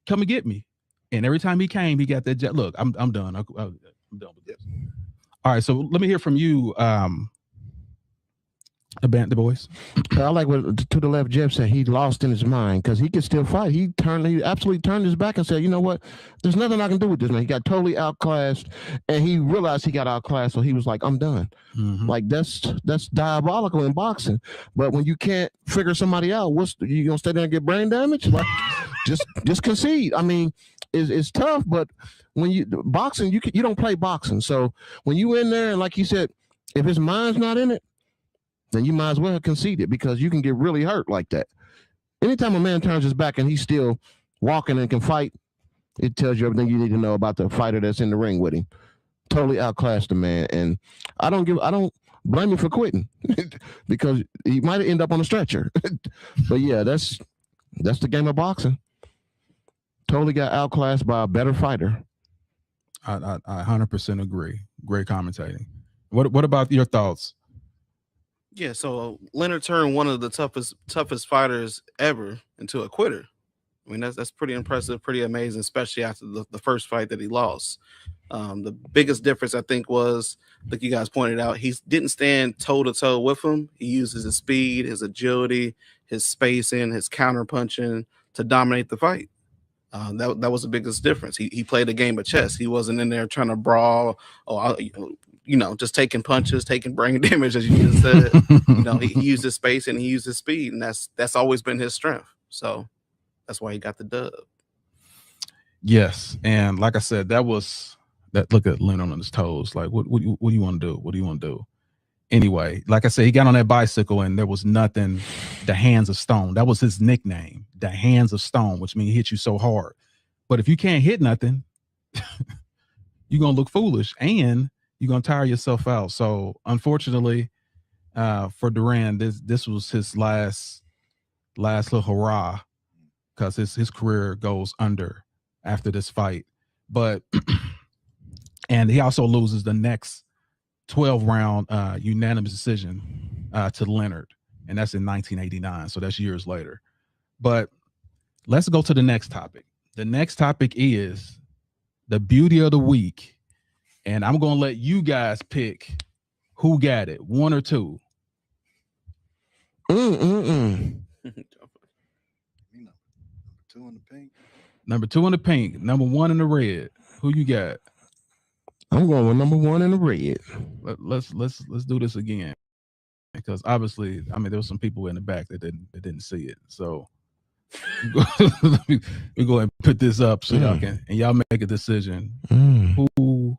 Come and get me. And every time he came, he got that jab. Look, I'm done. I'm done with this. All right, so let me hear from you, the boys. I like what to the left Jeff said. He lost in his mind because he could still fight. He absolutely turned his back and said, you know what? There's nothing I can do with this man. He got totally outclassed, and he realized he got outclassed, so he was like, I'm done. Like, that's diabolical in boxing. But when you can't figure somebody out, you gonna stay there and get brain damage? Like, just concede. I mean, it's tough, but when you boxing, you don't play boxing. So when you in there, and like you said, if his mind's not in it, then you might as well concede it because you can get really hurt like that. Anytime a man turns his back and he's still walking and can fight, it tells you everything you need to know about the fighter that's in the ring with him. Totally outclassed the man. And I don't blame him for quitting because he might end up on a stretcher. But yeah, that's That's the game of boxing. Totally got outclassed by a better fighter. I 100% agree. Great commentating. What about your thoughts? Yeah, so Leonard turned one of the toughest fighters ever into a quitter. I mean, that's pretty impressive, pretty amazing, especially after the first fight that he lost. The biggest difference, I think, was, like you guys pointed out, he didn't stand toe to toe with him. He uses his speed, his agility, his spacing, his counter punching to dominate the fight. That was the biggest difference. He played a game of chess. He wasn't in there trying to brawl or just taking punches, taking brain damage, as you just said. He used his space and he used his speed, and that's always been his strength. So that's why he got the dub. Yes, and like I said, look at Leonard on his toes. Like, what do you want to do? What do you want to do? Anyway, like I said, he got on that bicycle and there was nothing. The hands of stone. That was his nickname. The hands of stone, which means he hit you so hard. But if you can't hit nothing, you're gonna look foolish and you're gonna tire yourself out. So unfortunately, for Duran, this was his last little hurrah, because his career goes under after this fight. But and he also loses the next 12-round unanimous decision to Leonard, and that's in 1989. So that's years later. But let's go to the next topic. The next topic is the beauty of the week, and I'm going to let you guys pick who got it, one or two. Number 2 in the pink. Number 2 in the pink. Number 1 in the red. Who you got? I'm going with number 1 in the red. Let's do this again, because obviously, I mean, there was some people in the back that didn't see it. So we go and put this up so y'all can, and y'all make a decision who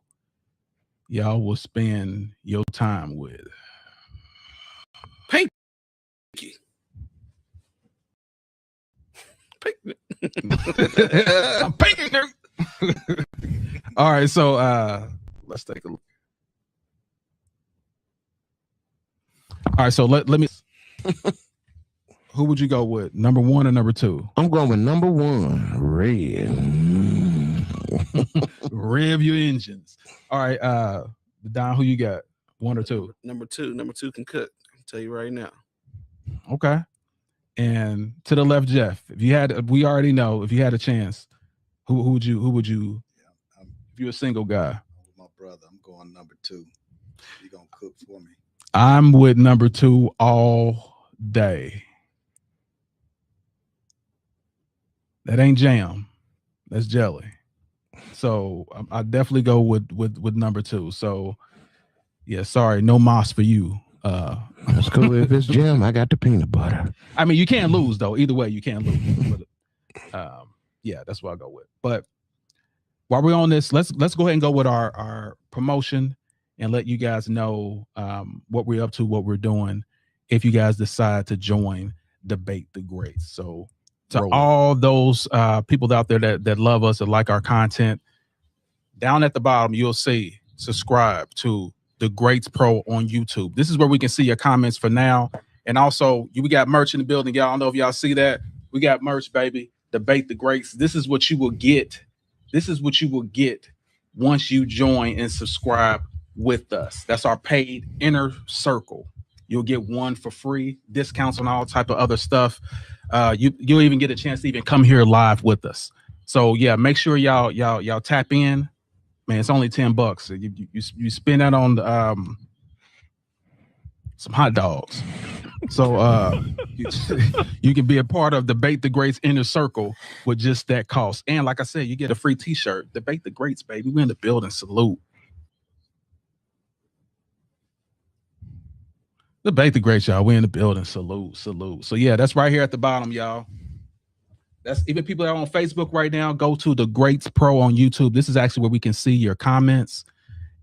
y'all will spend your time with. Pinky. I'm pinking her. All right, so let's take a look. All right, so let me. Who would you go with? Number 1 or number 2? I'm going with number 1, red. Rev your engines. All right, Don, who you got? 1 or 2? Number 2. Number 2 can cook. I'll tell you right now. Okay. And to the left, Jeff. We already know if you had a chance, who would you? Yeah, if you're a single guy. I'm with my brother. I'm going number 2. He gonna cook for me. I'm with number 2 all day. That ain't jam. That's jelly. So I definitely go with number 2. So yeah, sorry, no moss for you. That's cool. If it's jam, I got the peanut butter. I mean, you can't lose though. Either way, you can't lose. But, yeah, that's what I go with. But while we're on this, let's go ahead and go with our promotion and let you guys know what we're up to, what we're doing, if you guys decide to join Debate the Greats. So to all those people out there that love us, that like our content, down at the bottom, you'll see subscribe to The Greats Pro on YouTube. This is where we can see your comments for now. And also, we got merch in the building. Y'all, I don't know if y'all see that. We got merch, baby. Debate the Greats. This is what you will get. This is what you will get once you join and subscribe with us. That's our paid inner circle. You'll get one for free, discounts on all type of other stuff. You'll even get a chance to even come here live with us. So yeah, make sure y'all tap in. Man, it's only $10. You spend that on some hot dogs. So you can be a part of Debate the Greats inner circle with just that cost. And like I said, you get a free t-shirt. Debate the Greats, baby. We in the building. Salute. Debate the Greats, y'all. We in the building. Salute. So yeah, that's right here at the bottom, y'all. That's even people that are on Facebook right now. Go to The Greats Pro on YouTube. This is actually where we can see your comments.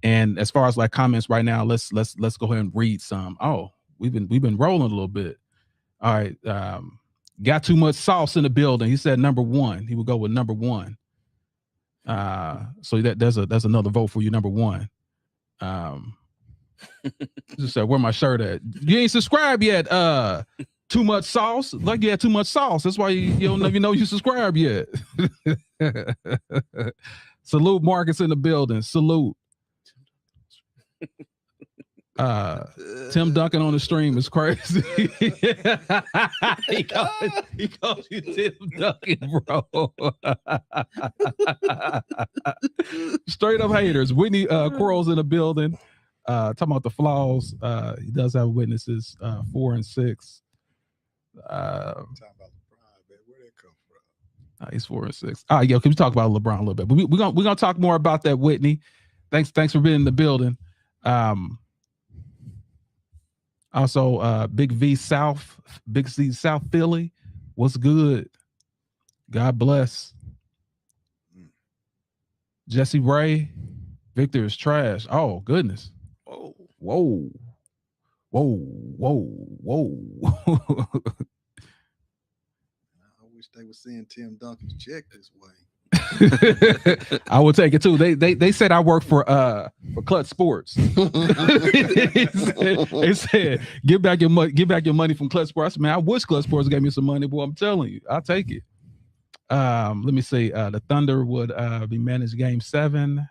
And as far as like comments right now, let's go ahead and read some. Oh, we've been rolling a little bit. All right. Got too much sauce in the building. He said number 1. He would go with number 1. So there's another vote for you, number 1. Just said, where my shirt at? You ain't subscribed yet. Too much sauce? Like you had too much sauce. That's why you don't even know you subscribe yet. Salute Marcus in the building. Salute. Tim Duncan on the stream is crazy. he calls you Tim Duncan, bro. Straight up haters. Whitney Quarles in the building. Talking about the flaws. He does have witnesses 4 and 6. Talking about LeBron, man. Where that come from? He's 4 and 6. Yo, can we talk about LeBron a little bit? But we're gonna talk more about that, Whitney. Thanks for being in the building. Also, Big C South Philly. What's good? God bless. Jesse Ray, Victor is trash. Oh, goodness. Whoa. I wish they were seeing Tim Duncan's check this way. I will take it too. They said I work for Clutch Sports. they said give back your money from Clutch Sports. I said, man, I wish Clutch Sports gave me some money, boy. I'm telling you, I'll take it. Let me see. The Thunder would be managed Game 7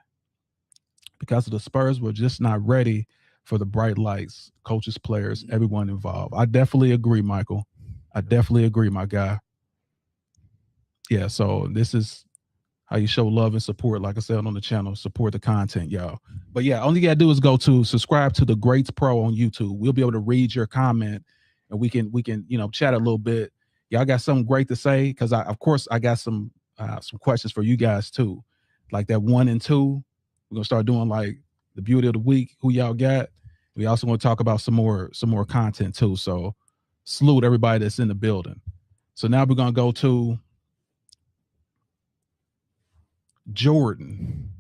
because the Spurs were just not ready for the bright lights, coaches, players, everyone involved. I definitely agree, Michael. I definitely agree, my guy. Yeah, so this is how you show love and support, like I said on the channel, support the content, y'all. But yeah, all you gotta do is go to subscribe to the Greats Pro on YouTube. We'll be able to read your comment and we can chat a little bit. Y'all got something great to say, because I got some questions for you guys too. Like that 1 and 2. We're gonna start doing like the beauty of the week, who y'all got. We also want to talk about some more content too. So salute everybody that's in the building. So now we're gonna go to Jordan.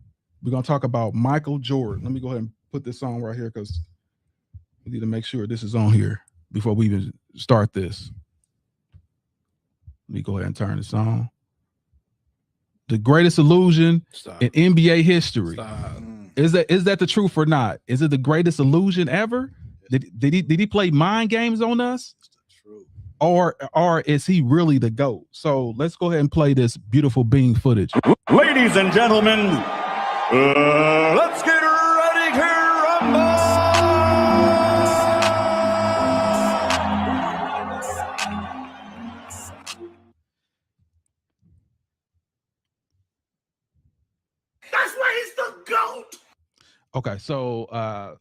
We're gonna talk about Michael Jordan. Let me go ahead and put this on right here because we need to make sure this is on here before we even start this. Let me go ahead and turn this on. The greatest illusion in NBA history. Is that the truth or not? Is it the greatest illusion ever? Did he play mind games on us? Or is he really the GOAT? So let's go ahead and play this beautiful Bean footage. Ladies and gentlemen, let's get ready to rumble! That's why he's the GOAT! Okay, so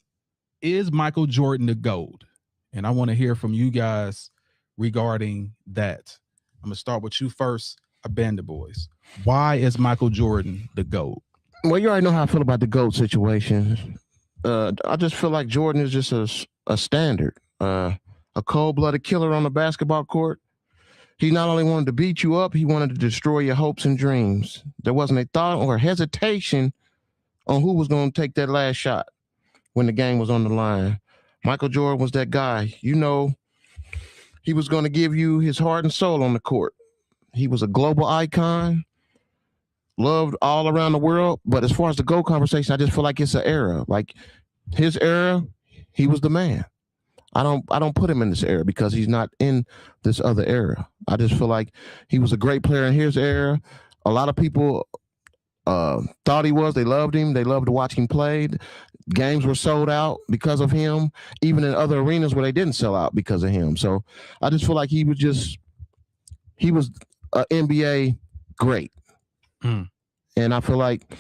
is Michael Jordan the GOAT? And I want to hear from you guys regarding that. I'm gonna start with you first, Abandon Boys. Why is Michael Jordan the GOAT? Well, you already know how I feel about the GOAT situation. I just feel like Jordan is just a standard, a cold-blooded killer on the basketball court. He not only wanted to beat you up, he wanted to destroy your hopes and dreams. There wasn't a thought or hesitation on who was going to take that last shot when the game was on the line. Michael Jordan was that guy. You know, he was going to give you his heart and soul on the court. He was a global icon, loved all around the world. But as far as the GOAT conversation, I just feel like it's an era. Like his era, he was the man. I don't put him in this era because he's not in this other era. I just feel like he was a great player in his era. A lot of people thought he was. They loved him. They loved to watch him play. Games were sold out because of him, even in other arenas where they didn't sell out because of him. So I just feel like he was an NBA great. And I feel like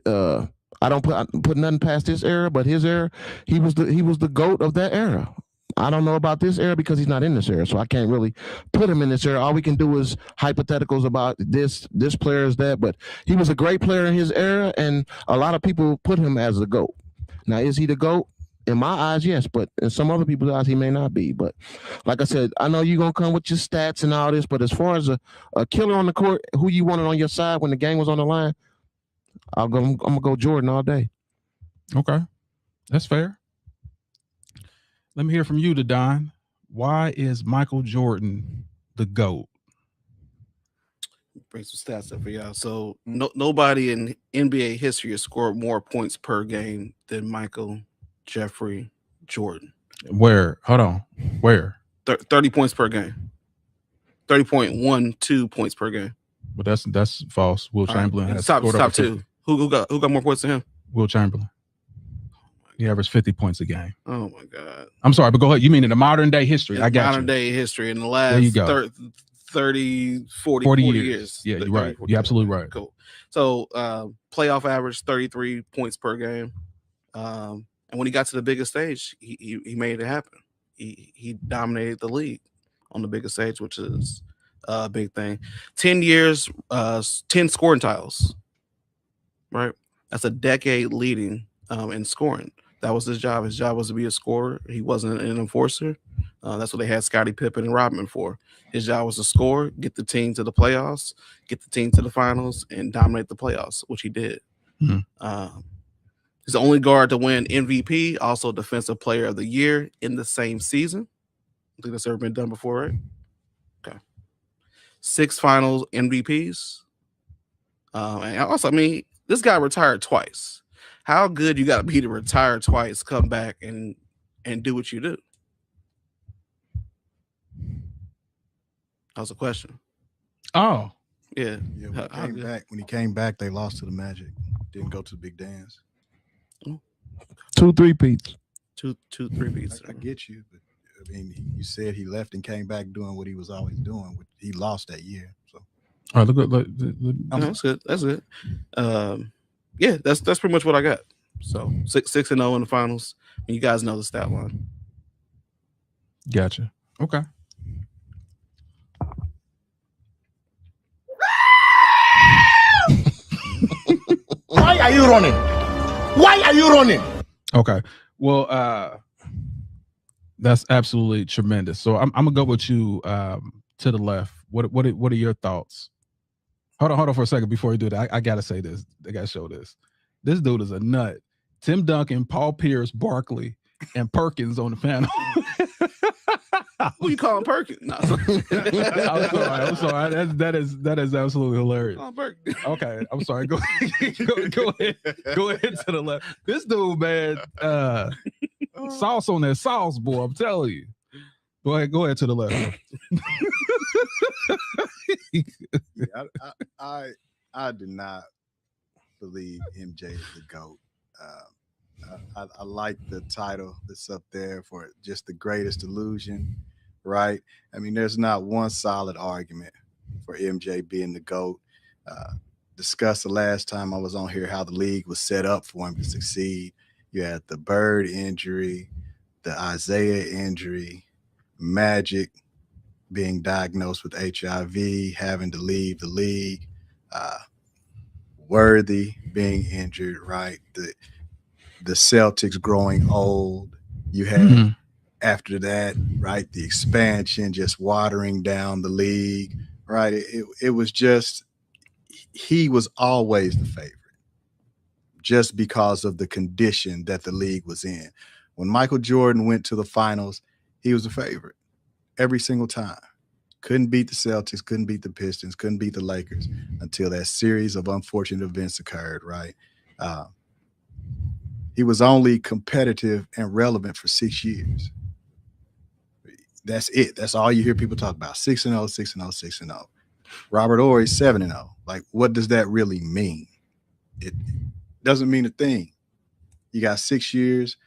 I don't put nothing past this era, but his era, he was the GOAT of that era. I don't know about this era because he's not in this era, so I can't really put him in this era. All we can do is hypotheticals about this player is that, but he was a great player in his era, and a lot of people put him as the GOAT. Now, is he the GOAT? In my eyes, yes, but in some other people's eyes, he may not be. But like I said, I know you're going to come with your stats and all this, but as far as a killer on the court, who you wanted on your side when the game was on the line, I'm going to go Jordan all day. Okay, that's fair. Let me hear from you, Don. Why is Michael Jordan the GOAT? Bring some stats up for y'all. So nobody in NBA history has scored more points per game than Michael Jeffrey Jordan. Where? Hold on. Where? 30 points per game. 30.12 points per game. But that's false. Will Chamberlain has top scored over 50. two. Who got more points than him? Will Chamberlain. He averaged 50 points a game. Oh my God. I'm sorry, but go ahead. You mean in the modern day history? I got modern day history in the last there you go. 30, 40 years. Yeah, you're right. You're absolutely right. Cool. So playoff average 33 points per game. And when he got to the biggest stage, he made it happen. He dominated the league on the biggest stage, which is a big thing. 10 years, 10 scoring titles. Right? That's a decade leading in scoring. That was his job. His job was to be a scorer. He wasn't an enforcer. That's what they had Scottie Pippen and Rodman for. His job was to score, get the team to the playoffs, get the team to the finals, and dominate the playoffs, which he did. Mm-hmm. He's the only guard to win MVP, also Defensive Player of the Year in the same season. I think that's ever been done before, right? Okay. 6 finals MVPs. And also, I mean, this guy retired twice. How good you got to be to retire twice, come back and do what you do? That was a question. Oh, yeah. When he came back, they lost to the Magic. Didn't go to the big dance. 2 3-peats. 2 3-peats. I get you, but I mean, you said he left and came back doing what he was always doing. He lost that year. So, all right, look. That's good. That's good. Yeah, that's pretty much what I got. So 6-0 in the finals. And you guys know the stat line. Gotcha. Okay. Why are you running? Why are you running? Okay. Well, that's absolutely tremendous. So I'm gonna go with you to the left. What are your thoughts? Hold on for a second before you do that. I gotta say this. I gotta show this. This dude is a nut. Tim Duncan, Paul Pierce, Barkley, and Perkins on the panel. Who you calling Perkins? No, I'm sorry. That is absolutely hilarious. Okay, I'm sorry. Go ahead to the left. This dude, man, sauce on that sauce, boy. I'm telling you. Go ahead to the left. I do not believe MJ is the GOAT. I like the title that's up there for just the greatest illusion, right? I mean, there's not one solid argument for MJ being the GOAT. Discussed the last time I was on here how the league was set up for him to succeed. You had the Bird injury, the Isaiah injury, Magic being diagnosed with HIV, having to leave the league, Worthy being injured, right? The Celtics growing old. You had after that, right, the expansion just watering down the league, right? It was just, he was always the favorite just because of the condition that the league was in. When Michael Jordan went to the finals, he was the favorite every single time. Couldn't beat the Celtics, couldn't beat the Pistons, couldn't beat the Lakers until that series of unfortunate events occurred, right? He was only competitive and relevant for 6 years. That's it. That's all you hear people talk about. 6-0, 6-0, 6-0. Robert Horry 7-0. Like, what does that really mean? It doesn't mean a thing. You got 6 years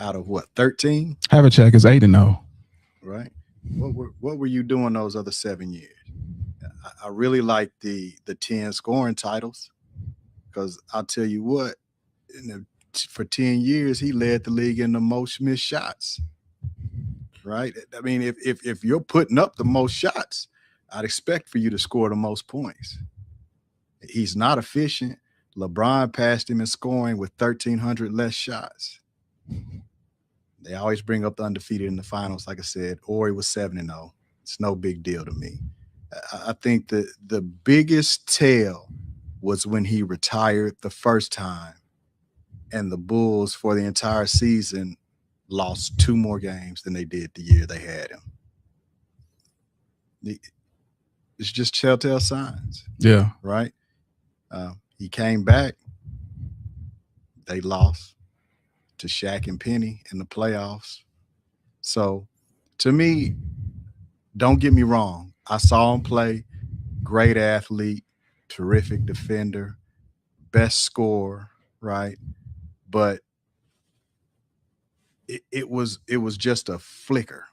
out of what, 13? Have a check is 8-0. Right. What were you doing those other 7 years? I really like the 10 scoring titles, because I'll tell you what, for 10 years, he led the league in the most missed shots. Right. I mean, if you're putting up the most shots, I'd expect for you to score the most points. He's not efficient. LeBron passed him in scoring with 1,300 less shots. They always bring up the undefeated in the finals. Like I said, Horry was 7-0. It's no big deal to me. I think the biggest tell was when he retired the first time and the Bulls for the entire season lost 2 more games than they did the year they had him. It's just telltale signs. Yeah. Right? He came back. They lost to Shaq and Penny in the playoffs. So, to me, don't get me wrong. I saw him play. Great athlete, terrific defender, best scorer, right? But it was just a flicker.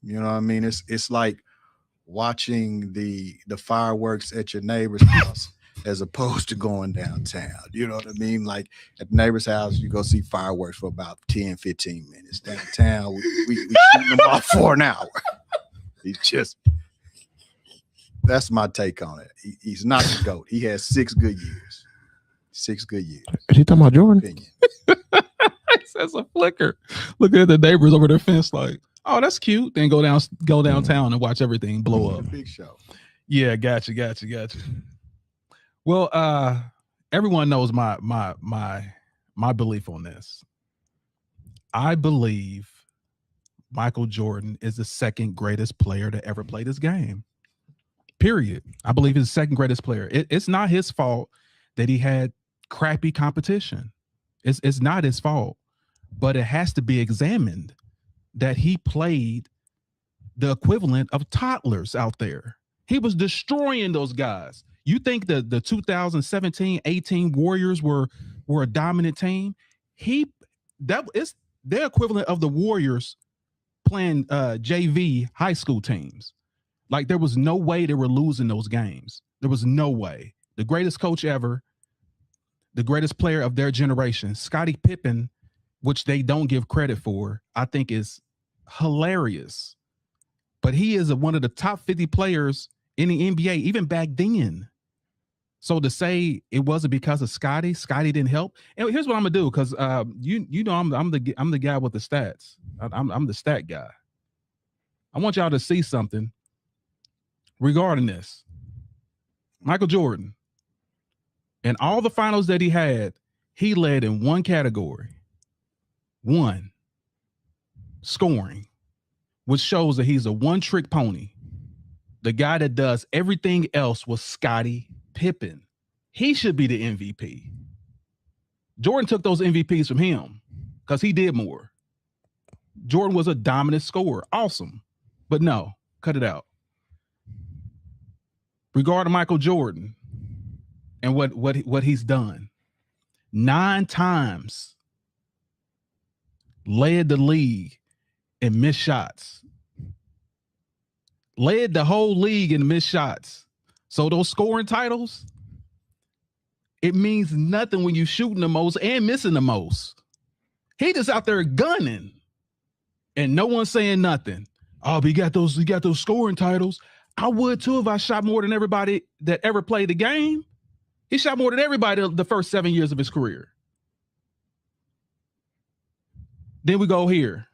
You know what I mean? It's like watching the fireworks at your neighbor's house as opposed to going downtown. You know what I mean? Like at the neighbor's house, you go see fireworks for about 10, 15 minutes. Downtown, we shooting them off for an hour. He's just, that's my take on it. He's not the GOAT. He has 6 good years. 6 good years. Is he talking about Jordan? Opinion. That's a flicker. Looking at the neighbors over their fence like, oh, that's cute. Then go downtown and watch everything blow up. Big show. Yeah, gotcha. Well, everyone knows my belief on this. I believe Michael Jordan is the second greatest player to ever play this game. Period. I believe he's the second greatest player. It's not his fault that he had crappy competition. It's not his fault, but it has to be examined that he played the equivalent of toddlers out there. He was destroying those guys. You think the 2017-18 Warriors were a dominant team? That is their equivalent of the Warriors playing JV high school teams. Like there was no way they were losing those games. There was no way. The greatest coach ever, the greatest player of their generation, Scottie Pippen, which they don't give credit for, I think is hilarious. But he is one of the top 50 players in the NBA, even back then. So to say it wasn't because of Scottie didn't help. And here's what I'm gonna do, because you know I'm the guy with the stats. I'm the stat guy. I want y'all to see something regarding this. Michael Jordan, in all the finals that he had, he led in one category. One, scoring, which shows that he's a one-trick pony. The guy that does everything else was Scottie Pippen. He should be the MVP. Jordan took those MVPs from him because he did more. Jordan was a dominant scorer. Awesome. But no, cut it out. Regarding Michael Jordan and what he's done, 9 times led the league in missed shots. Led the whole league in missed shots. So those scoring titles, it means nothing when you're shooting the most and missing the most. He just out there gunning and no one's saying nothing. Oh, but you got those scoring titles. I would too if I shot more than everybody that ever played the game. He shot more than everybody the first 7 years of his career. Then we go here.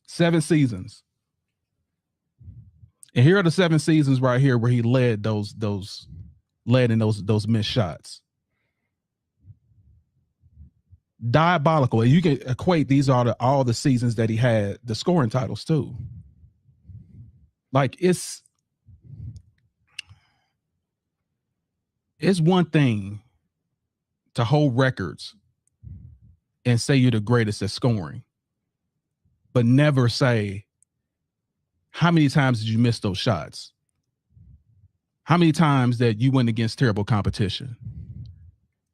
7 seasons. And here are the 7 seasons right here where he led those missed shots. Diabolical. And you can equate these are all the seasons that he had the scoring titles too. Like it's one thing to hold records and say you're the greatest at scoring, but never say how many times did you miss those shots? How many times that you went against terrible competition?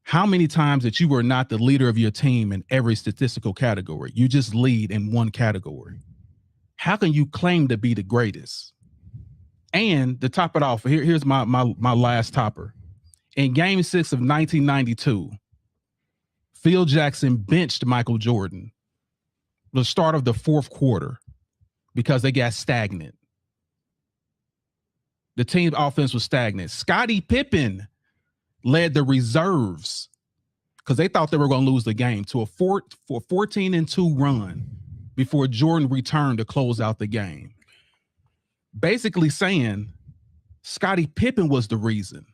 How many times that you were not the leader of your team in every statistical category? You just lead in one category. How can you claim to be the greatest? And to top it off, here's my last topper. In Game 6 of 1992, Phil Jackson benched Michael Jordan the start of the 4th quarter because they got stagnant. The team's offense was stagnant. Scottie Pippen led the reserves because they thought they were going to lose the game to a 14-2 run before Jordan returned to close out the game. Basically saying Scottie Pippen was the reason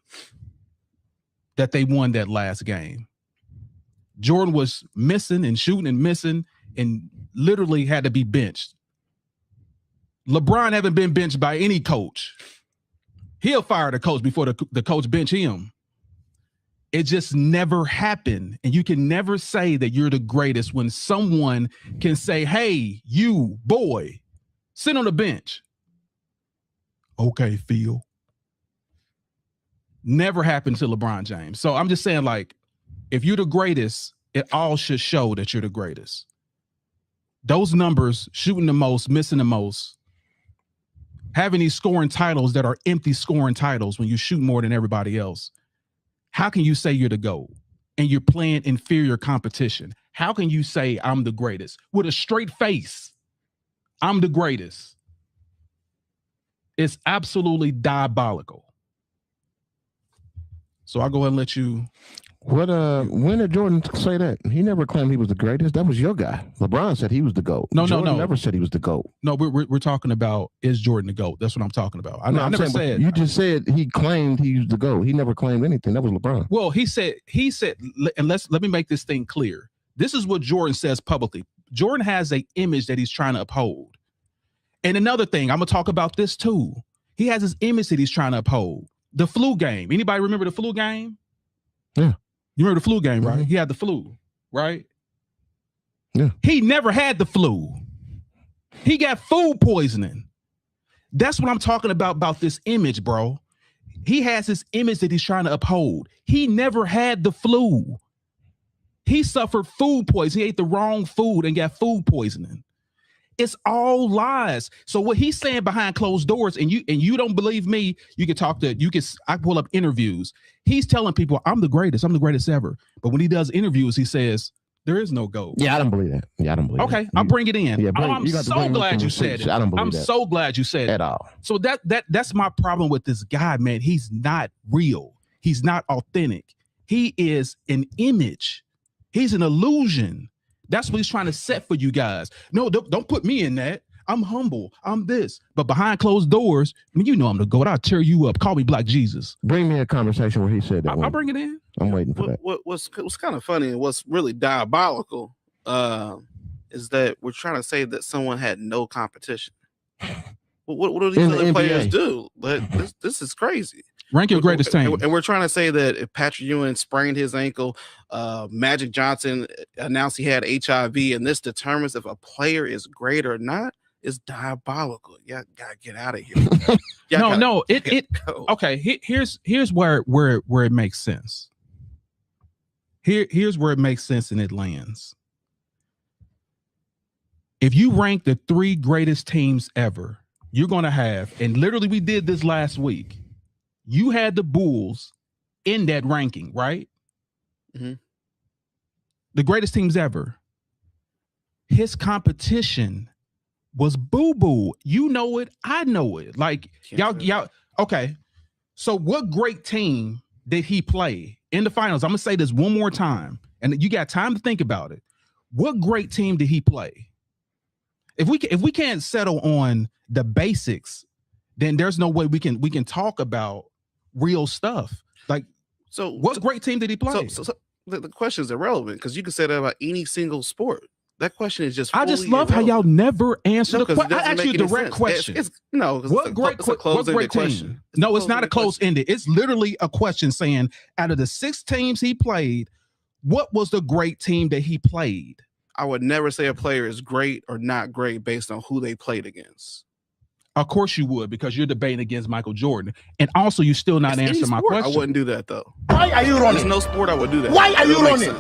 that they won that last game. Jordan was missing and shooting and missing and literally had to be benched. LeBron haven't been benched by any coach. He'll fire the coach before the coach bench him. It just never happened. And you can never say that you're the greatest when someone can say, hey, you boy, Sit on the bench. Okay, Phil. Never happened to LeBron James. So I'm just saying, like, if you're the greatest, it all should show that you're the greatest. Those numbers, shooting the most, missing the most, having these scoring titles that are empty scoring titles when you shoot more than everybody else. How can you say you're the GOAT and you're playing inferior competition? How can you say I'm the greatest with a straight face? I'm the greatest. It's absolutely diabolical. So I'll go ahead and let you. When did Jordan say that? He never claimed he was the greatest. That was your guy. LeBron said he was the GOAT. Jordan never said he was the GOAT. No, we're talking about, is Jordan the GOAT? That's what I'm talking about. I never said. You just said he claimed he was the GOAT. He never claimed anything. That was LeBron. Well, he said, and let me make this thing clear. This is what Jordan says publicly. Jordan has an image that he's trying to uphold. And another thing, I'm gonna talk about this too. He has his image that he's trying to uphold. The flu game. Anybody remember the flu game? Yeah. You remember the flu game, right? Mm-hmm. He had the flu, right? Yeah. He never had the flu. He got food poisoning. That's what I'm talking about this image, bro. He has this image that he's trying to uphold. He never had the flu. He suffered food poisoning. He ate the wrong food and got food poisoning. It's all lies. So what he's saying behind closed doors, and you don't believe me, I pull up interviews. He's telling people, I'm the greatest ever. But when he does interviews, he says, there is no GOAT. Yeah, I don't believe that. Yeah, I don't believe that. Okay, I'll bring it in. Yeah, I'm so glad you said it. I don't believe I'm that. so glad you said it. At all. So that's my problem with this guy, man. He's not real. He's not authentic. He is an image. He's an illusion. That's what he's trying to set for you guys. No, don't put me in that. I'm humble. I'm this. But behind closed doors, I mean, you know I'm the GOAT. I'll tear you up. Call me Black Jesus. Bring me a conversation where he said that. I'll bring it in. I'm waiting for that. What's kind of funny and what's really diabolical is that we're trying to say that someone had no competition. What do these other players do? But this is crazy. Rank your greatest team. And we're trying to say that if Patrick Ewing sprained his ankle, Magic Johnson announced he had HIV, and this determines if a player is great or not, is diabolical. Yeah, gotta get out of here. Okay. Here's where it makes sense. Here's where it makes sense and it lands. If you rank the 3 greatest teams ever, you're gonna have, and literally we did this last week. You had the Bulls in that ranking, right? Mm-hmm. The greatest teams ever. His competition was boo-boo. You know it. I know it. Like, y'all. Okay. So what great team did he play in the finals? I'm going to say this one more time, and you got time to think about it. What great team did he play? If we can't settle on the basics, then there's no way we can talk about real stuff. Like, so what great team did he play? So the question is irrelevant because you can say that about any single sport. That question is just. I just love how y'all never answer the question. I asked you a direct question. What great team? No, it's not a close-ended. It's literally a question saying, out of the 6 teams he played, what was the great team that he played? I would never say a player is great or not great based on who they played against. Of course you would, because you're debating against Michael Jordan. And also, you still not answering my question. I wouldn't do that, though. Why are you running? There's no sport I would do that. Why are you running?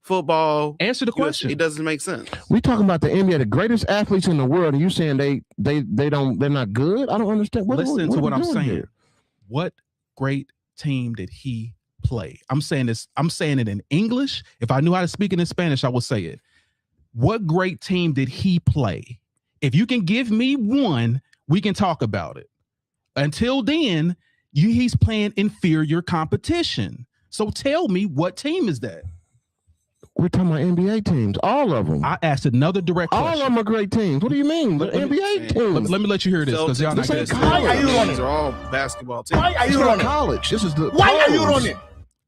Football. Answer the question. It doesn't make sense. We talking about the NBA, the greatest athletes in the world, and you saying they're not good? I don't understand. Listen to what I'm saying. Here? What great team did he play? I'm saying this. I'm saying it in English. If I knew how to speak it in Spanish, I would say it. What great team did he play? If you can give me one, we can talk about it. Until then, he's playing inferior competition. So tell me, what team is that? We're talking about NBA teams, all of them. I asked another direct question. All of them are great teams. What do you mean? The NBA teams. Let me let you hear this, because y'all not college. Why are you running? These are all basketball teams. Why are you running? College. This is the. Why are you running?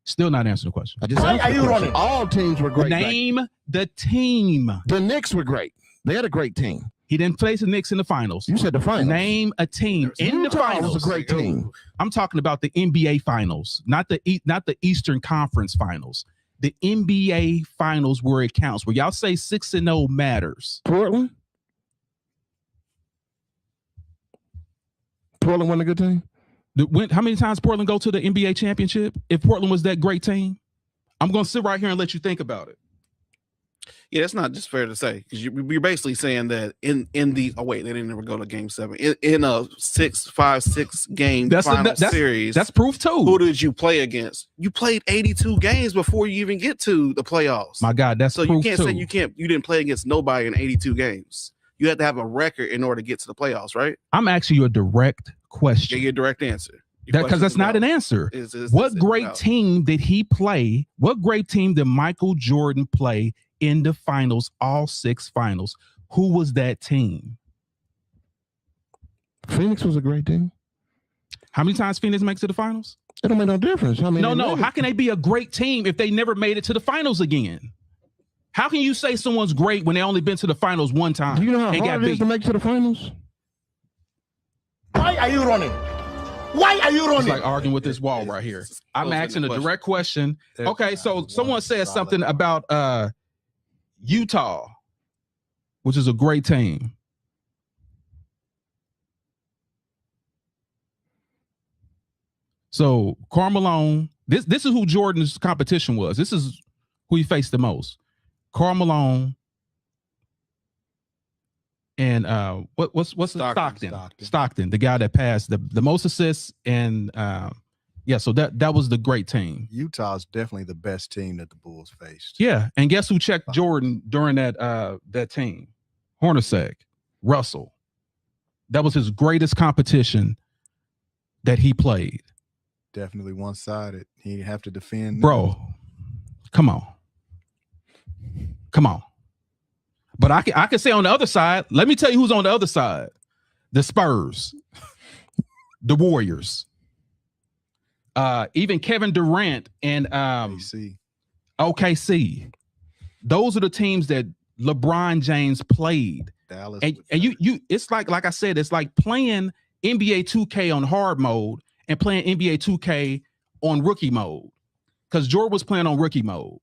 Still not answering the question. Why are you running? All teams were great. Name the team. The Knicks were great. They had a great team. He didn't face the Knicks in the finals. You said the finals. Name a team in the finals. Was a great team. I'm talking about the NBA finals, not the Eastern Conference finals. The NBA finals where it counts, where y'all say 6-0 matters. Portland? Portland wasn't a good team? How many times Portland go to the NBA championship? If Portland was that great team, I'm going to sit right here and let you think about it. Yeah, it's not just fair to say because you're basically saying that in the they didn't ever go to Game 7 in a 6 game final series. That's proof too. Who did you play against? You played 82 games before you even get to the playoffs. My God, that's so proof you can't say you didn't play against nobody in 82 games. You had to have a record in order to get to the playoffs, right? I'm asking you a direct question. Yeah, your direct answer. Because that's not an answer. What great team did he play? What great team did Michael Jordan play in the finals, all 6 finals? Who was that team? Phoenix was a great team. How many times Phoenix makes it to the finals? It don't make no difference. No. How can they be a great team if they never made it to the finals again? How can you say someone's great when they only been to the finals one time? Do you know how hard it is to make it to the finals? Why are you running? Why are you running? It's like arguing with this wall right here. I'm asking a direct question. Okay, so someone said something about Utah, which is a great team. So Karl Malone, this is who Jordan's competition was. This is who he faced the most. Karl Malone and what's Stockton, the guy that passed the most assists, and so that was the great team. Utah's definitely the best team that the Bulls faced. Yeah, and guess who checked Jordan during that team? Hornacek, Russell. That was his greatest competition that he played. Definitely one-sided. He didn't have to defend. Bro, come on. But I can say on the other side, let me tell you who's on the other side. The Spurs, the Warriors, even Kevin Durant and OKC. Those are the teams that LeBron James played. Dallas and you it's like I said, it's like playing NBA 2K on hard mode and playing NBA 2K on rookie mode. Because Jordan was playing on rookie mode.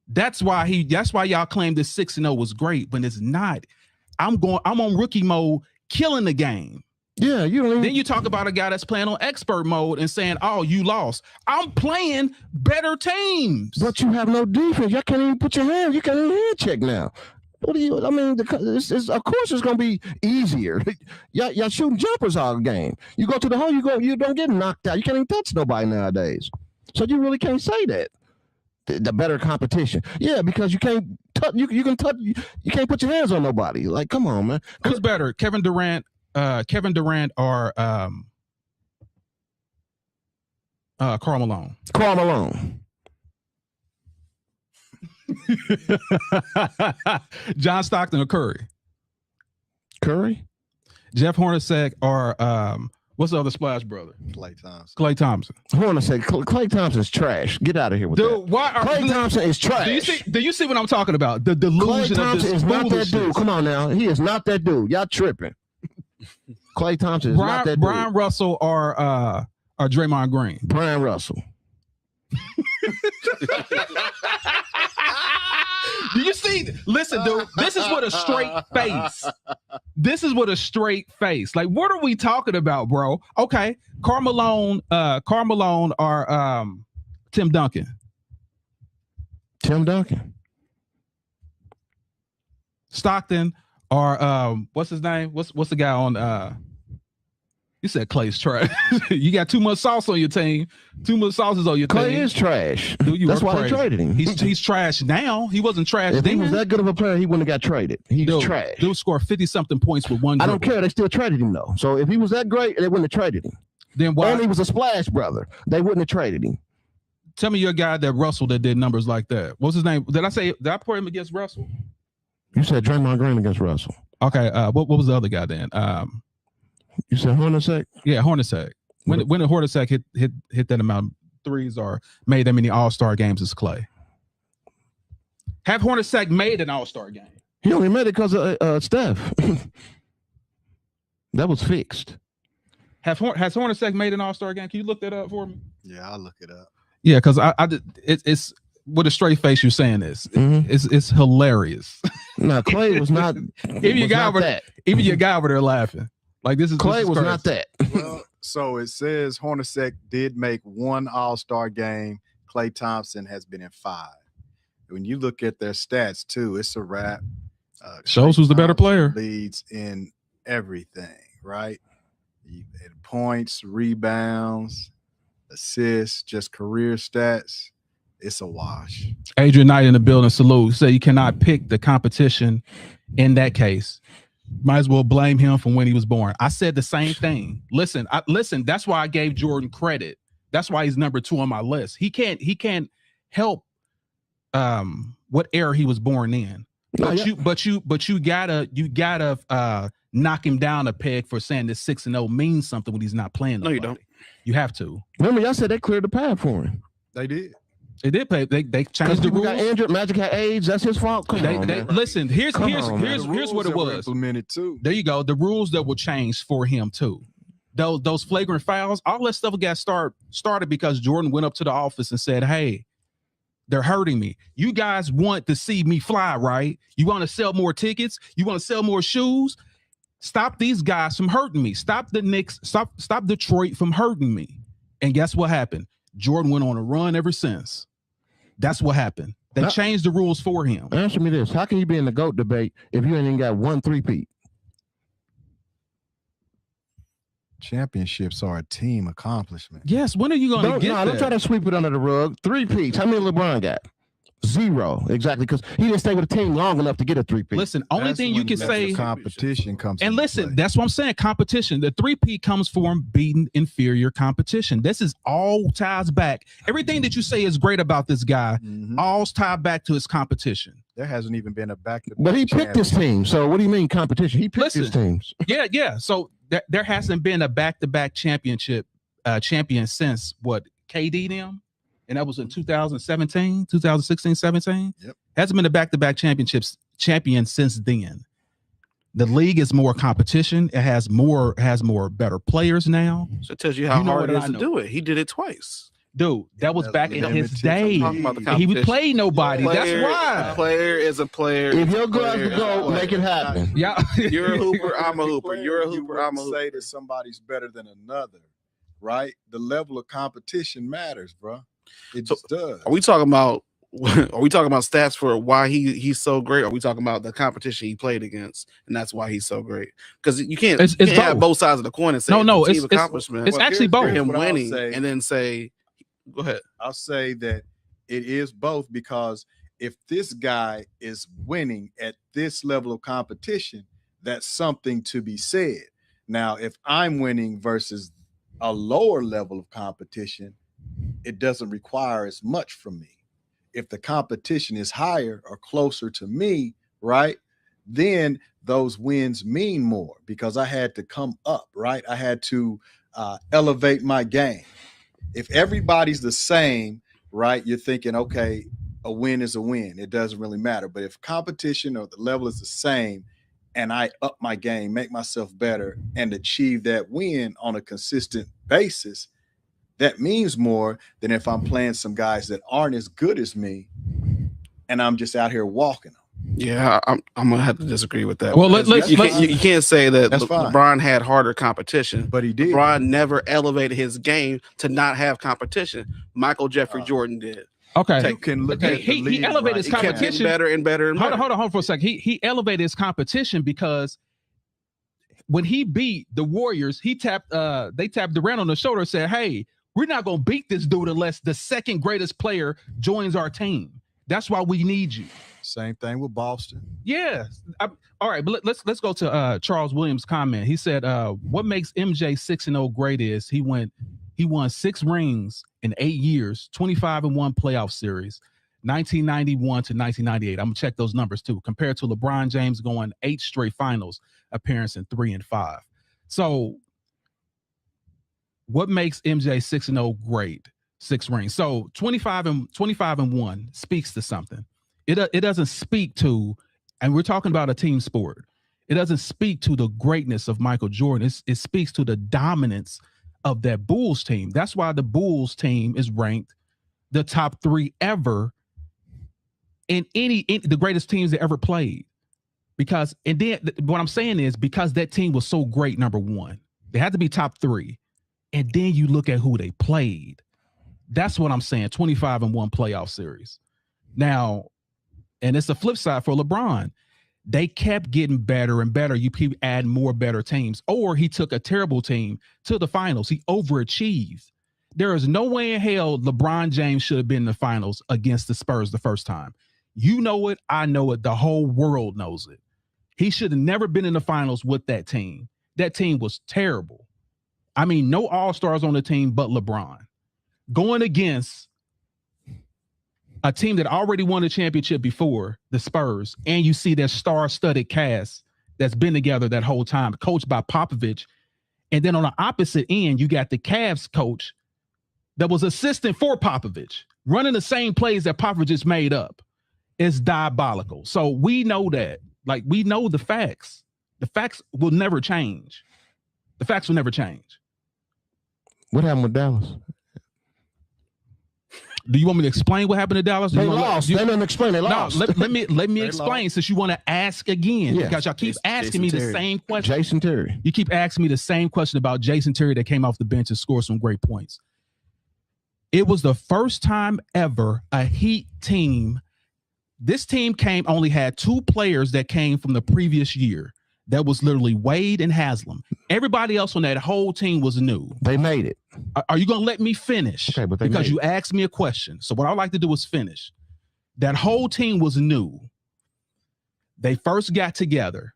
That's why y'all claim this 6-0 was great, but it's not. I'm on rookie mode, killing the game. Yeah, Then you talk about a guy that's playing on expert mode and saying, "Oh, you lost." I'm playing better teams, but you have no defense. You can't even put your hand. You can't even hand check now. What do you? I mean, of course it's gonna be easier. Y'all shooting jumpers all game. You go to the hole, you don't get knocked out. You can't even touch nobody nowadays. So you really can't say that. The better competition, yeah, because you can't touch. You can touch. You can't put your hands on nobody. Like, come on, man. Who's better, Kevin Durant, or Karl Malone? Karl Malone. John Stockton or Curry? Curry. Jeff Hornacek or what's the other Splash brother? Klay Thompson. Hornacek. Klay Thompson's trash. Get out of here with that. Klay Thompson is trash. Do you see what I'm talking about? The delusion Klay Thompson is not that dude. Come on now. He is not that dude. Y'all tripping. Klay Thompson is not that dude. Brian Russell or Draymond Green? Brian Russell. Do you see? Listen, dude, this is what a straight face. This is what a straight face. Like, what are we talking about, bro? Okay, Karl Malone or Tim Duncan. Tim Duncan. Stockton or what's his name? What's the guy on you said Klay's trash. You got too much sauce on your team. Too much sauces on your team. Klay is trash. Dude, that's why they traded him. He's trash now. He wasn't trash if then. He was that good of a player, he wouldn't have got traded. He's trash. Dude scored 50-something points with one. I don't care. They still traded him though. So if he was that great, they wouldn't have traded him. Then why? And he was a splash brother. They wouldn't have traded him. Tell me your guy that Russell that did numbers like that. What's his name? Did I put him against Russell? You said Draymond Green against Russell. Okay. What was the other guy then? You said Hornacek? Yeah, Hornacek. When did Hornacek hit that amount of threes or made that many All-Star games as Klay? Have Hornacek made an All-Star game? He only made it because of Steph. That was fixed. Has Hornacek made an All-Star game? Can you look that up for me? Yeah, I'll look it up. Yeah, because it's with a straight face you're saying this. Mm-hmm. It's hilarious. No, Klay was not. Even your guy over there laughing. Like this Clay is was crazy. not that. Well, so it says Hornacek did make one All-Star game. Klay Thompson has been in 5. When you look at their stats too, it's a wrap. Shows Klay who's the better Thompson player. leads in everything, right? In points, rebounds, assists, just career stats. It's a wash. Adrian Knight in the building. Salute. Say you cannot pick the competition in that case. Might as well blame him from when he was born. I said the same thing. Listen. That's why I gave Jordan credit. That's why he's number 2 on my list. He can't help what era he was born in. But you gotta knock him down a peg for saying that 6-0 means something when he's not playing. No, you don't. You have to. Remember, y'all said they cleared the path for him. They did. They did play. They changed the People rules. got injured. Magic had AIDS. That's his fault. Come on, man. Listen. Here's Come on, man. what it was. Implemented too. There you go. The rules that will change for him too. Those flagrant fouls, all that stuff got started because Jordan went up to the office and said, "Hey, they're hurting me. You guys want to see me fly, right? You want to sell more tickets? You want to sell more shoes? Stop these guys from hurting me. Stop the Knicks. Stop Detroit from hurting me." And guess what happened? Jordan went on a run ever since. That's what happened. They changed the rules for him. Answer me this. How can you be in the GOAT debate if you ain't even got 1 3-peat? Championships are a team accomplishment. Yes. When are you going to get that? Don't try to sweep it under the rug. 3-peats. How many LeBron got? 0. Exactly. Because he didn't stay with the team long enough to get a 3-peat. Listen, only thing you can say. Competition comes. And listen, that's what I'm saying. Competition. The 3-peat comes from beating inferior competition. This is all ties back. Everything that you say is great about this guy, all tied back to his competition. There hasn't even been a back-to-back. But he picked his team. So what do you mean competition? He picked his teams. Yeah. So there hasn't been a back-to-back champion since what, KD them? And that was in 2016, 17. Yep. Hasn't been a back-to-back champion since then. The league is more competition. It has more better players now. So it tells you how hard it is to do it. He did it twice. Dude, that was back in his day. He He would play nobody. That's why. A player is a player. If your girl's the GOAT, make it happen. Yeah. You're a hooper, I'm a hooper. You're a hooper, I'm a hooper. Say that somebody's better than another, right? The level of competition matters, bro. It just does. Are we talking about stats for why he's so great? Or are we talking about the competition he played against, and that's why he's so great? Because you can't, have both sides of the coin and say it's accomplishment. It's actually both. Him winning and then say, go ahead. I'll say that it is both, because if this guy is winning at this level of competition, that's something to be said. Now, if I'm winning versus a lower level of competition, it doesn't require as much from me. If the competition is higher or closer to me, right, then those wins mean more because I had to come up, right? I had to elevate my game. If everybody's the same, right, you're thinking, okay, a win is a win. It doesn't really matter. But if competition or the level is the same and I up my game, make myself better, and achieve that win on a consistent basis, that means more than if I'm playing some guys that aren't as good as me and I'm just out here walking them. Yeah, I'm gonna have to disagree with that. Well, you can't say that That's fine. LeBron had harder competition, but he did. LeBron never elevated his game to not have competition. Michael Jeffrey Jordan did. Okay, you can look at he elevated his competition better and better and better. Hold on for a second. He elevated his competition because when he beat the Warriors, they tapped Durant on the shoulder and said, "Hey, we're not gonna beat this dude unless the second greatest player joins our team. That's why we need you." Same thing with Boston. Yeah. All right, but let's go to Charles Williams' comment. He said, "What makes MJ 6-0 great is he won 6 rings in 8 years, 25-1 playoff series, 1991 to 1998. I'm gonna check those numbers too. Compared to LeBron James going 8 straight finals appearance in 3 and 5. So, what makes MJ 6-0 great? 6 rings. So 25-1 speaks to something. It doesn't speak to, and we're talking about a team sport. It doesn't speak to the greatness of Michael Jordan. It speaks to the dominance of that Bulls team. That's why the Bulls team is ranked the top 3 ever in the greatest teams that ever played. Because, and then what I'm saying is because that team was so great, number one, they had to be top 3. And then you look at who they played. That's what I'm saying. 25-1 playoff series. Now, and it's the flip side for LeBron. They kept getting better and better. You keep adding more better teams. Or he took a terrible team to the finals. He overachieved. There is no way in hell LeBron James should have been in the finals against the Spurs the first time. You know it. I know it. The whole world knows it. He should have never been in the finals with that team. That team was terrible. I mean, no all-stars on the team but LeBron. Going against a team that already won a championship before, the Spurs, and you see that star-studded cast that's been together that whole time, coached by Popovich. And then on the opposite end, you got the Cavs coach that was assistant for Popovich, running the same plays that Popovich just made up. It's diabolical. So we know that. Like, we know the facts. The facts will never change. The facts will never change. What happened with Dallas? Do you want me to explain what happened to Dallas? They lost. They didn't explain. They lost. No, let me explain since you want to ask again. Yes. Because y'all keep asking me the same question. Jason Terry. You keep asking me the same question about Jason Terry that came off the bench and scored some great points. It was the first time ever a Heat team. This team only had 2 players that came from the previous year. That was literally Wade and Haslam. Everybody else on that whole team was new. They made it. Are you going to let me finish? Okay, but because you asked me a question. So what I like to do is finish. That whole team was new. They first got together.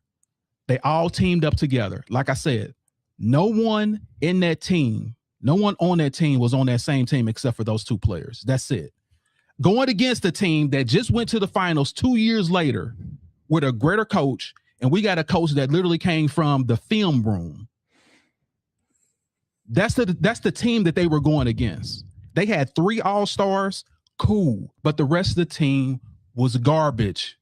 They all teamed up together. Like I said, no one on that team was on that same team except for those 2 players. That's it. Going against a team that just went to the finals 2 years later with a greater coach, and we got a coach that literally came from the film room. That's the team that they were going against. They had 3 all-stars, cool, but the rest of the team was garbage.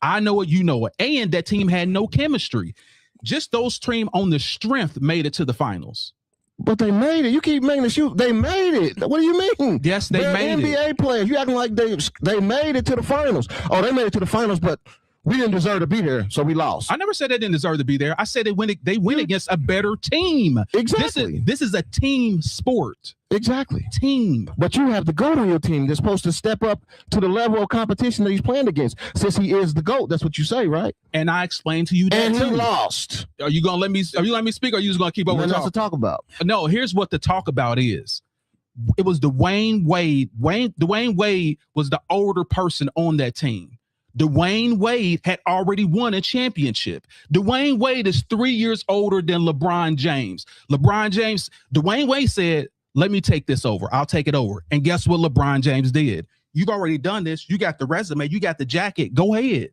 I know it, you know it. And that team had no chemistry. Just those team on the strength made it to the finals. But they made it. You keep making the shoot. They made it. What do you mean? Yes, they made it. NBA players. You acting like they made it to the finals. Oh, they made it to the finals, but we didn't deserve to be there, so we lost. I never said they didn't deserve to be there. I said they went against a better team. Exactly. This is a team sport. Exactly. Team. But you have the GOAT on your team that's supposed to step up to the level of competition that he's playing against. Since he is the GOAT, that's what you say, right? And I explained to you that and too. he lost. Are you let me speak, or are you just gonna keep over Nothing talking? else to talk about. No, here's what the talk about is. It was Dwayne Wade. Dwayne Wade was the older person on that team. Dwayne Wade had already won a championship. Dwayne Wade is 3 years older than LeBron James. Dwayne Wade said, let me take this over. I'll take it over. And guess what LeBron James did? You've already done this. You got the resume. You got the jacket. Go ahead.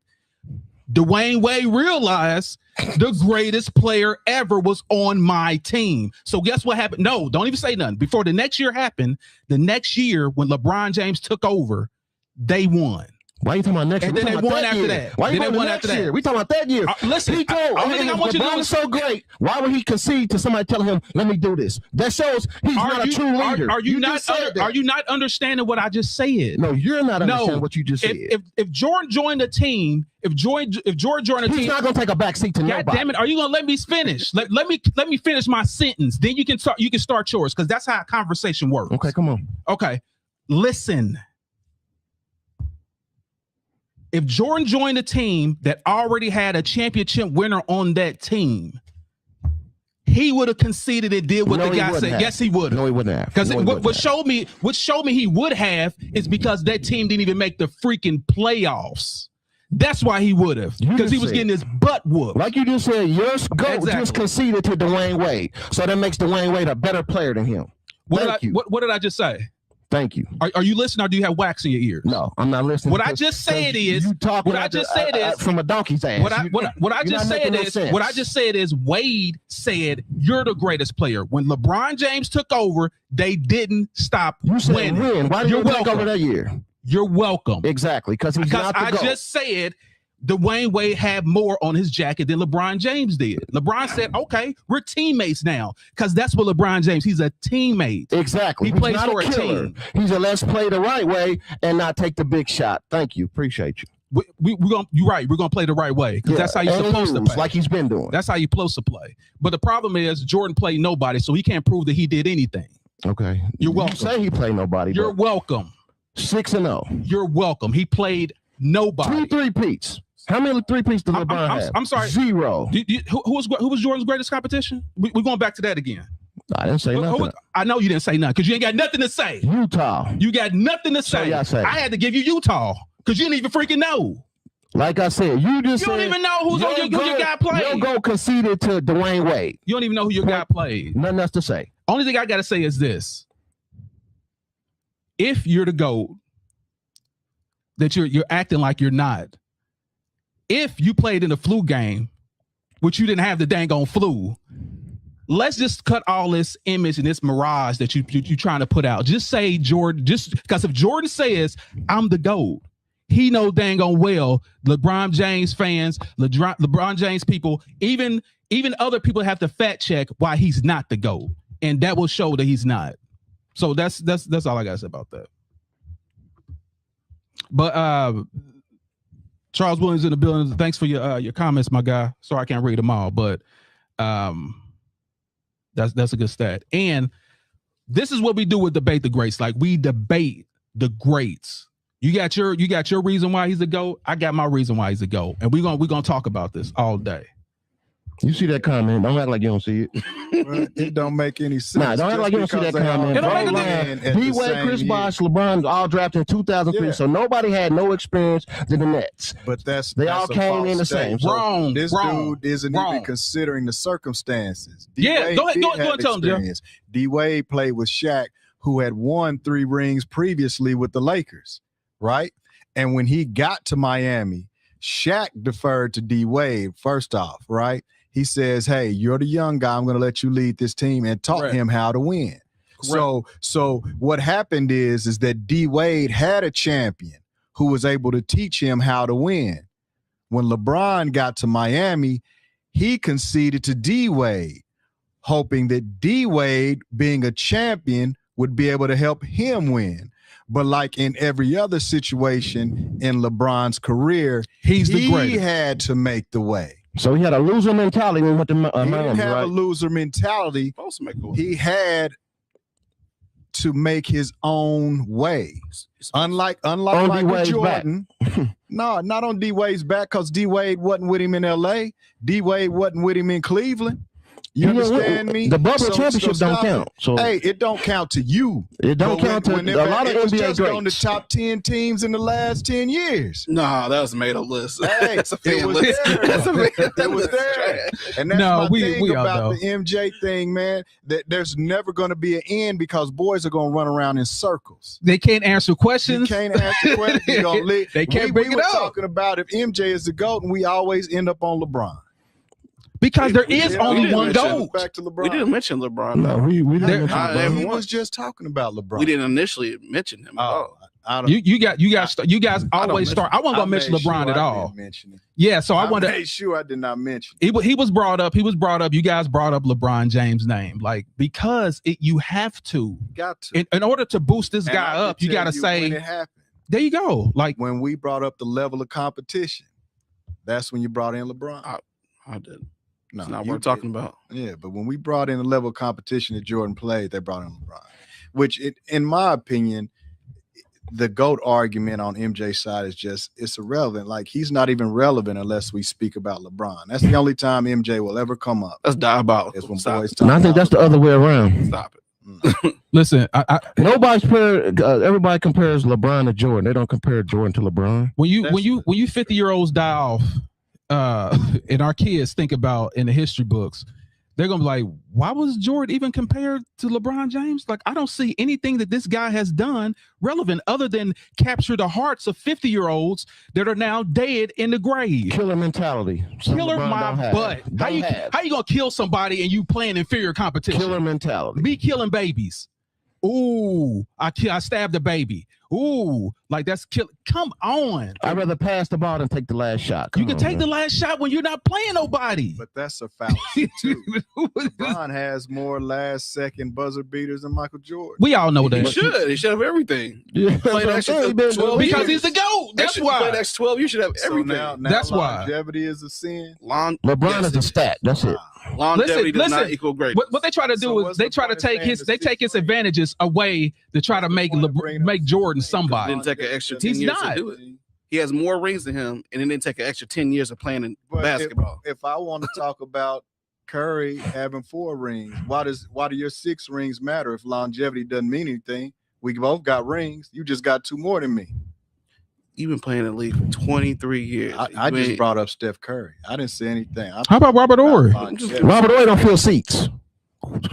Dwayne Wade realized the greatest player ever was on my team. So guess what happened? No, don't even say nothing. Before the next year happened, the next year when LeBron James took over, they won. Why are you talking about next year? And then they won after that. Why are you talking about next year? We talking about that year. Listen, he told, only thing I want you to do is so great. Why would he concede to somebody telling him, "Let me do this"? That shows he's not a true leader. Are you not understanding what I just said? No, you're not understanding what you just said. If Jordan joined the team, if Jordan joined the team, he's not gonna take a back seat to nobody. God damn it! Are you gonna let me finish? let me finish my sentence. Then you can start yours, because that's how a conversation works. Okay, come on. Okay, listen. If Jordan joined a team that already had a championship winner on that team, he would have conceded and did what the guy said. Yes, he would have. No, he wouldn't have. Because what showed me he would have is because that team didn't even make the freaking playoffs. That's why he would have. Because he was getting his butt whooped. Like you just said, your GOAT just conceded to Dwayne Wade. So that makes Dwayne Wade a better player than him. What did I just say? Thank you. Are you listening, or do you have wax in your ears? No, I'm not listening. What I just said is from a donkey's ass. What I just said is Wade said you're the greatest player. When LeBron James took over, they didn't stop winning. Win. Why did you take over that year? You're welcome. Exactly, because I just said Dwayne Wade had more on his jacket than LeBron James did. LeBron said, okay, we're teammates now, because that's what LeBron James, he's a teammate. Exactly. He plays for a team. He's a let's play the right way and not take the big shot. Thank you. Appreciate you. we're gonna. You're right. We're gonna play the right way because that's how you're supposed to play. Like he's been doing. That's how you're supposed to play. But the problem is Jordan played nobody, so he can't prove that he did anything. Okay, You're welcome. You say he played nobody. You're welcome. 6-0. You're welcome. He played nobody. 2 3-peats. How many 3-peats did LeBron have? I'm sorry. 0. Who was Jordan's greatest competition? We're going back to that again. I didn't say nothing. I know you didn't say nothing because you ain't got nothing to say. Utah. You got nothing to say. I had to give you Utah because you didn't even freaking know. Like I said, you don't even know who your guy played. Your goal conceded to Dwayne Wade. You don't even know who your guy played. Nothing else to say. Only thing I got to say is this. If you're the GOAT, that you're acting like you're not. If you played in a flu game, which you didn't have the dang on flu, let's just cut all this image and this mirage that you trying to put out. Just say Jordan, just because if Jordan says I'm the GOAT, he knows dang on well LeBron James fans, LeBron James people, even other people have to fact check why he's not the GOAT, and that will show that he's not. So that's all I got to say about that. But Charles Williams in the building. Thanks for your comments, my guy. Sorry I can't read them all, but that's a good stat. And this is what we do with Debate the Greats. Like we debate the greats. You got your reason why he's a GOAT. I got my reason why he's a GOAT, and we're gonna talk about this all day. You see that comment? Don't act like you don't see it. Well, it don't make any sense. Nah, don't act like you don't see that comment. D-Wade, Chris Bosh, LeBron all drafted in 2003, so nobody had no experience than the Nets. But they all came in the same. Wrong. This dude isn't even considering the circumstances. Yeah, go ahead, tell him, Jim. D-Wade played with Shaq, who had won 3 rings previously with the Lakers, right? And when he got to Miami, Shaq deferred to D-Wade first off, right? He says, hey, you're the young guy. I'm going to let you lead this team, and taught him how to win. So what happened is that D-Wade had a champion who was able to teach him how to win. When LeBron got to Miami, he conceded to D-Wade, hoping that D-Wade, being a champion, would be able to help him win. But like in every other situation in LeBron's career, he had to make the way. So he had a loser mentality when he went to Miami. He didn't have a loser mentality. He had to make his own way. Unlike Michael Jordan. No, not on D-Wade's back, because D-Wade wasn't with him in LA. D-Wade wasn't with him in Cleveland. You understand me? The bubble championship don't count. So hey, it don't count to you. It don't count to a lot of NBA just greats. On the top 10 teams in the last 10 years. No, that was made a list. Hey, that's a fan was list. It was there. And that's my thing about the MJ thing, man. That there's never going to be an end because boys are going to run around in circles. They can't answer questions. You can't answer questions. They can't bring it up. We were talking about if MJ is the GOAT, and we always end up on LeBron. Because there is only one GOAT. Back to LeBron. We didn't mention LeBron. No, we didn't mention LeBron. LeBron. He was just talking about LeBron. We didn't initially mention him. You guys always start. I wasn't gonna mention LeBron at all. Yeah, so I made sure I did not mention. He was brought up. You guys brought up LeBron James' name, like because you have to. Got to. In order to boost this guy up, you got to say. When it happened. There you go. Like when we brought up the level of competition, that's when you brought in LeBron. I did. No, it's not what we're talking about. Yeah, but when we brought in the level of competition that Jordan played, they brought in LeBron, which, in my opinion, the GOAT argument on MJ's side is it's irrelevant. Like, he's not even relevant unless we speak about LeBron. That's the only time MJ will ever come up. That's diabolical. It's when boys talk and I think that's the other way around. Stop it. Listen, everybody compares LeBron to Jordan. They don't compare Jordan to LeBron. When you 50-year-olds die off, and our kids think about in the history books, they're gonna be like, why was Jordan even compared to LeBron James? Like, I don't see anything that this guy has done relevant other than capture the hearts of 50-year-olds that are now dead in the grave. Killer mentality. Killer my butt. How you gonna kill somebody and you playing inferior competition? Killer mentality. Be killing babies. Ooh, I stabbed a baby. Ooh, like that's kill. Come on. I'd rather pass the ball than take the last shot. You can take the last shot when you're not playing nobody. But that's a fallacy too. LeBron has more last-second buzzer beaters than Michael Jordan. We all know He that. should. He should have everything. Yeah, Played extra 12 Because years. he's the GOAT. That's Played why. next 12 years should have So everything. now That's why. longevity is a sin. LeBron is a stat. That's it. Longevity does not Listen, equal greatness. What they try to do So is what's they the try to point of take saying his the they take his sixth ring? advantages away to try to make What's the point of bringing up Jordan the sixth ring? somebody. Didn't take an extra 10 He's years not. to do it. He has more rings than him, and it didn't take an extra 10 years of playing in But basketball. If I want to talk about Curry having 4 rings, why do your 6 rings matter if longevity doesn't mean anything? We both got rings. You just got 2 more than me. You've been playing in the league for 23 years. I You just ain't- brought up Steph Curry. I didn't say anything. How about Robert Horry? Robert Ory don't fill seats.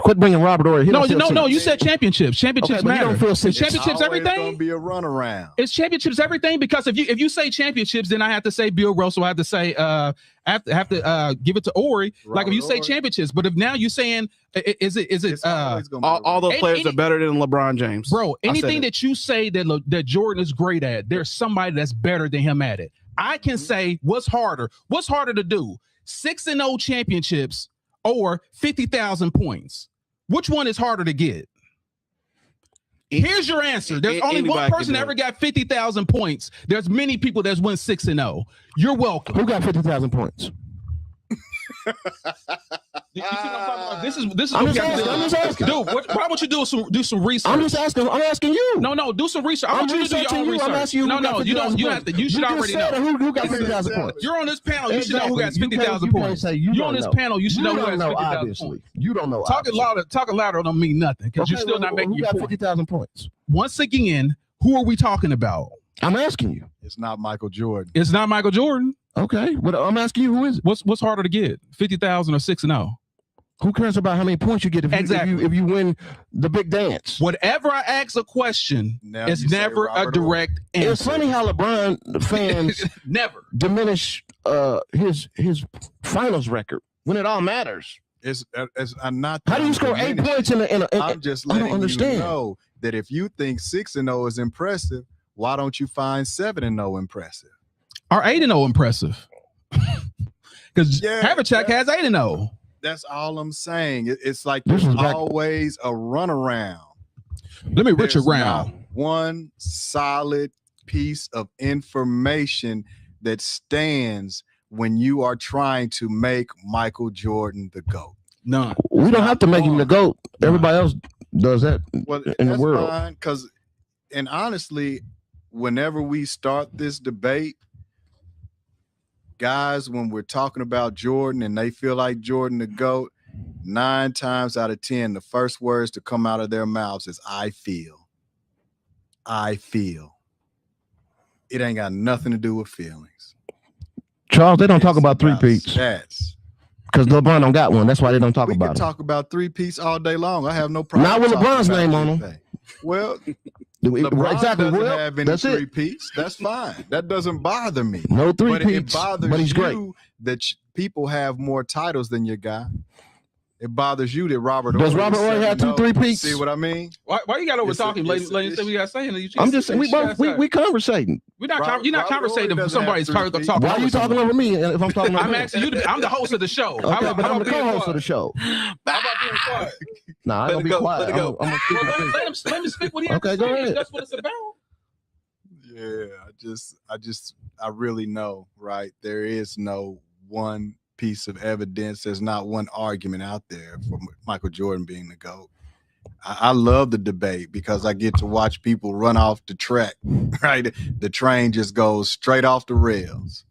Quit bringing Robert Ory. He No, don't fill no. seats. You said championships. Championships Okay, but he matter. don't feel Is seats. championships Always everything? gonna be a runaround. Is championships everything? Because if you say championships, then I have to say Bill Russell. I have to say have to give it to Ori. Like if you say Robert Horry. championships, but if now you're saying is it It's always gonna be all a those Any- players are better than LeBron James. bro, I said anything it. that you say that Jordan is great at, there's somebody that's better than him at it. I can say what's harder to do, 6-0 championships or 50,000 points. Which one is harder to get? Here's your answer. There's only one Anybody can person do that ever it. got 50,000 points. There's many people that's won 6-0. You're welcome. Who got 50,000 points? You see what I'm talking about? This is I'm what just we got to asking. do. I'm just asking. Dude, why don't you do some research? I'm just asking. I'm asking you. No, do some research. I I'm want you to do your researching own you. research. I'm asking you. No, who got you don't. 50,000 You have to. You should just already said know. Who got 50,000 points? You're on this panel. You should know who got Exactly. You 50,000 can't points. say you You're don't on this know. panel. You should know who don't has know, 50,000 obviously. points. You don't know. Talking louder don't mean nothing because you're still not making Who your got point. 50,000 points? Once again, who are we talking about? I'm asking you. It's not Michael Jordan. It's not Michael Jordan. Okay, but I'm asking you, who is it? What's harder to get? 50,000 or 6-0? Who cares about how many points you get Exactly. if you win the big dance? Whatever I ask a question, Now it's you say never a Robert direct answer. It's funny how LeBron fans Never. diminish his finals record when it all matters. It's I'm not. How do you score 8 points in a I'm just I don't letting understand. you know that if you think 6-0 is impressive, why don't you find 7-0 impressive? Are 8-0 impressive? Because Yeah, Havlicek has 8-0. That's all I'm saying. It's like This there's is back- always a runaround. Let me Richard There's round. not one solid piece of information that stands when you are trying to make Michael Jordan the GOAT. None. We don't have to make him the GOAT. Everybody else does that Well, in the that's world. fine, because, and honestly, whenever we start this debate, guys, when we're talking about Jordan and they feel like Jordan the GOAT, 9 times out of 10, the first words to come out of their mouths is "I feel." I feel. It ain't got nothing to do with feelings. Charles, they don't talk It's about three-peats stats. because LeBron don't got one. That's why they don't talk We about can it. talk about 3-peats all day long. I have no problem. Not with talking LeBron's about name on 'em. anything. Well, LeBron LeBron exactly. doesn't Well, have any that's it. 3-peats. That's fine. That doesn't bother me. No But it three-peats, bothers but he's great. you that people have more titles than your guy. It bothers you that Robert Does Horry Robert is Horry have 2 7-0. three-peats? See what I mean? Why you got over talking? It's- Ladies say we got saying that. I'm just saying we conversating. We're not. Robert- You're not Robert Horry conversating. doesn't Somebody's have talking. 3 feet. talking Why are you over talking somebody. over me if I'm talking over I'm him? asking you. I'm the host of the show. Okay, How but I'm the being co-host quiet? of the show. How about being quiet? Nah, I Let don't it be go, quiet. let it go. I'm gonna speak my piece. Let him speak what he has Okay, to go say. ahead. That's what it's about. Yeah, I really know, right? There is no one piece of evidence. There's not one argument out there for Michael Jordan being the GOAT. I love the debate because I get to watch people run off the track, right? The train just goes straight off the rails.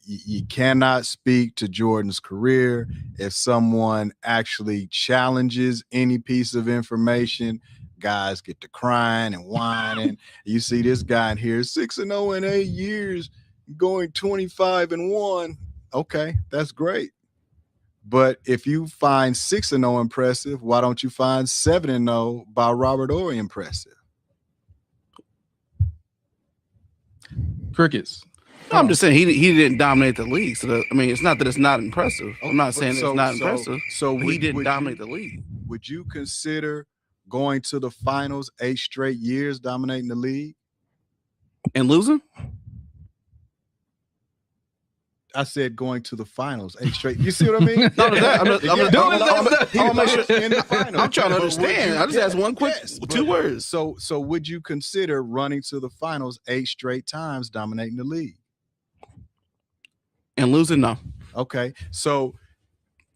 You cannot speak to Jordan's career if someone actually challenges any piece of information. Guys get to crying and whining. You see this guy in here, 6-0 in 8 years, going 25-1. Okay, that's great. But if you find 6-0 impressive, why don't you find 7-0 by Robert Horry impressive? Crickets. No, I'm just saying he didn't dominate the league. So it's not that it's not impressive. I'm not saying it's not impressive. So But he didn't dominate the league. Would you consider going to the finals 8 straight years dominating the league? And losing? I said going to the finals 8 straight. You see what I mean? No, I'm make sure in the finals. I'm trying to But would understand. I just asked one quick but- 2 words. So would you consider running to the finals 8 straight times, dominating the league? And losing, no. Okay. So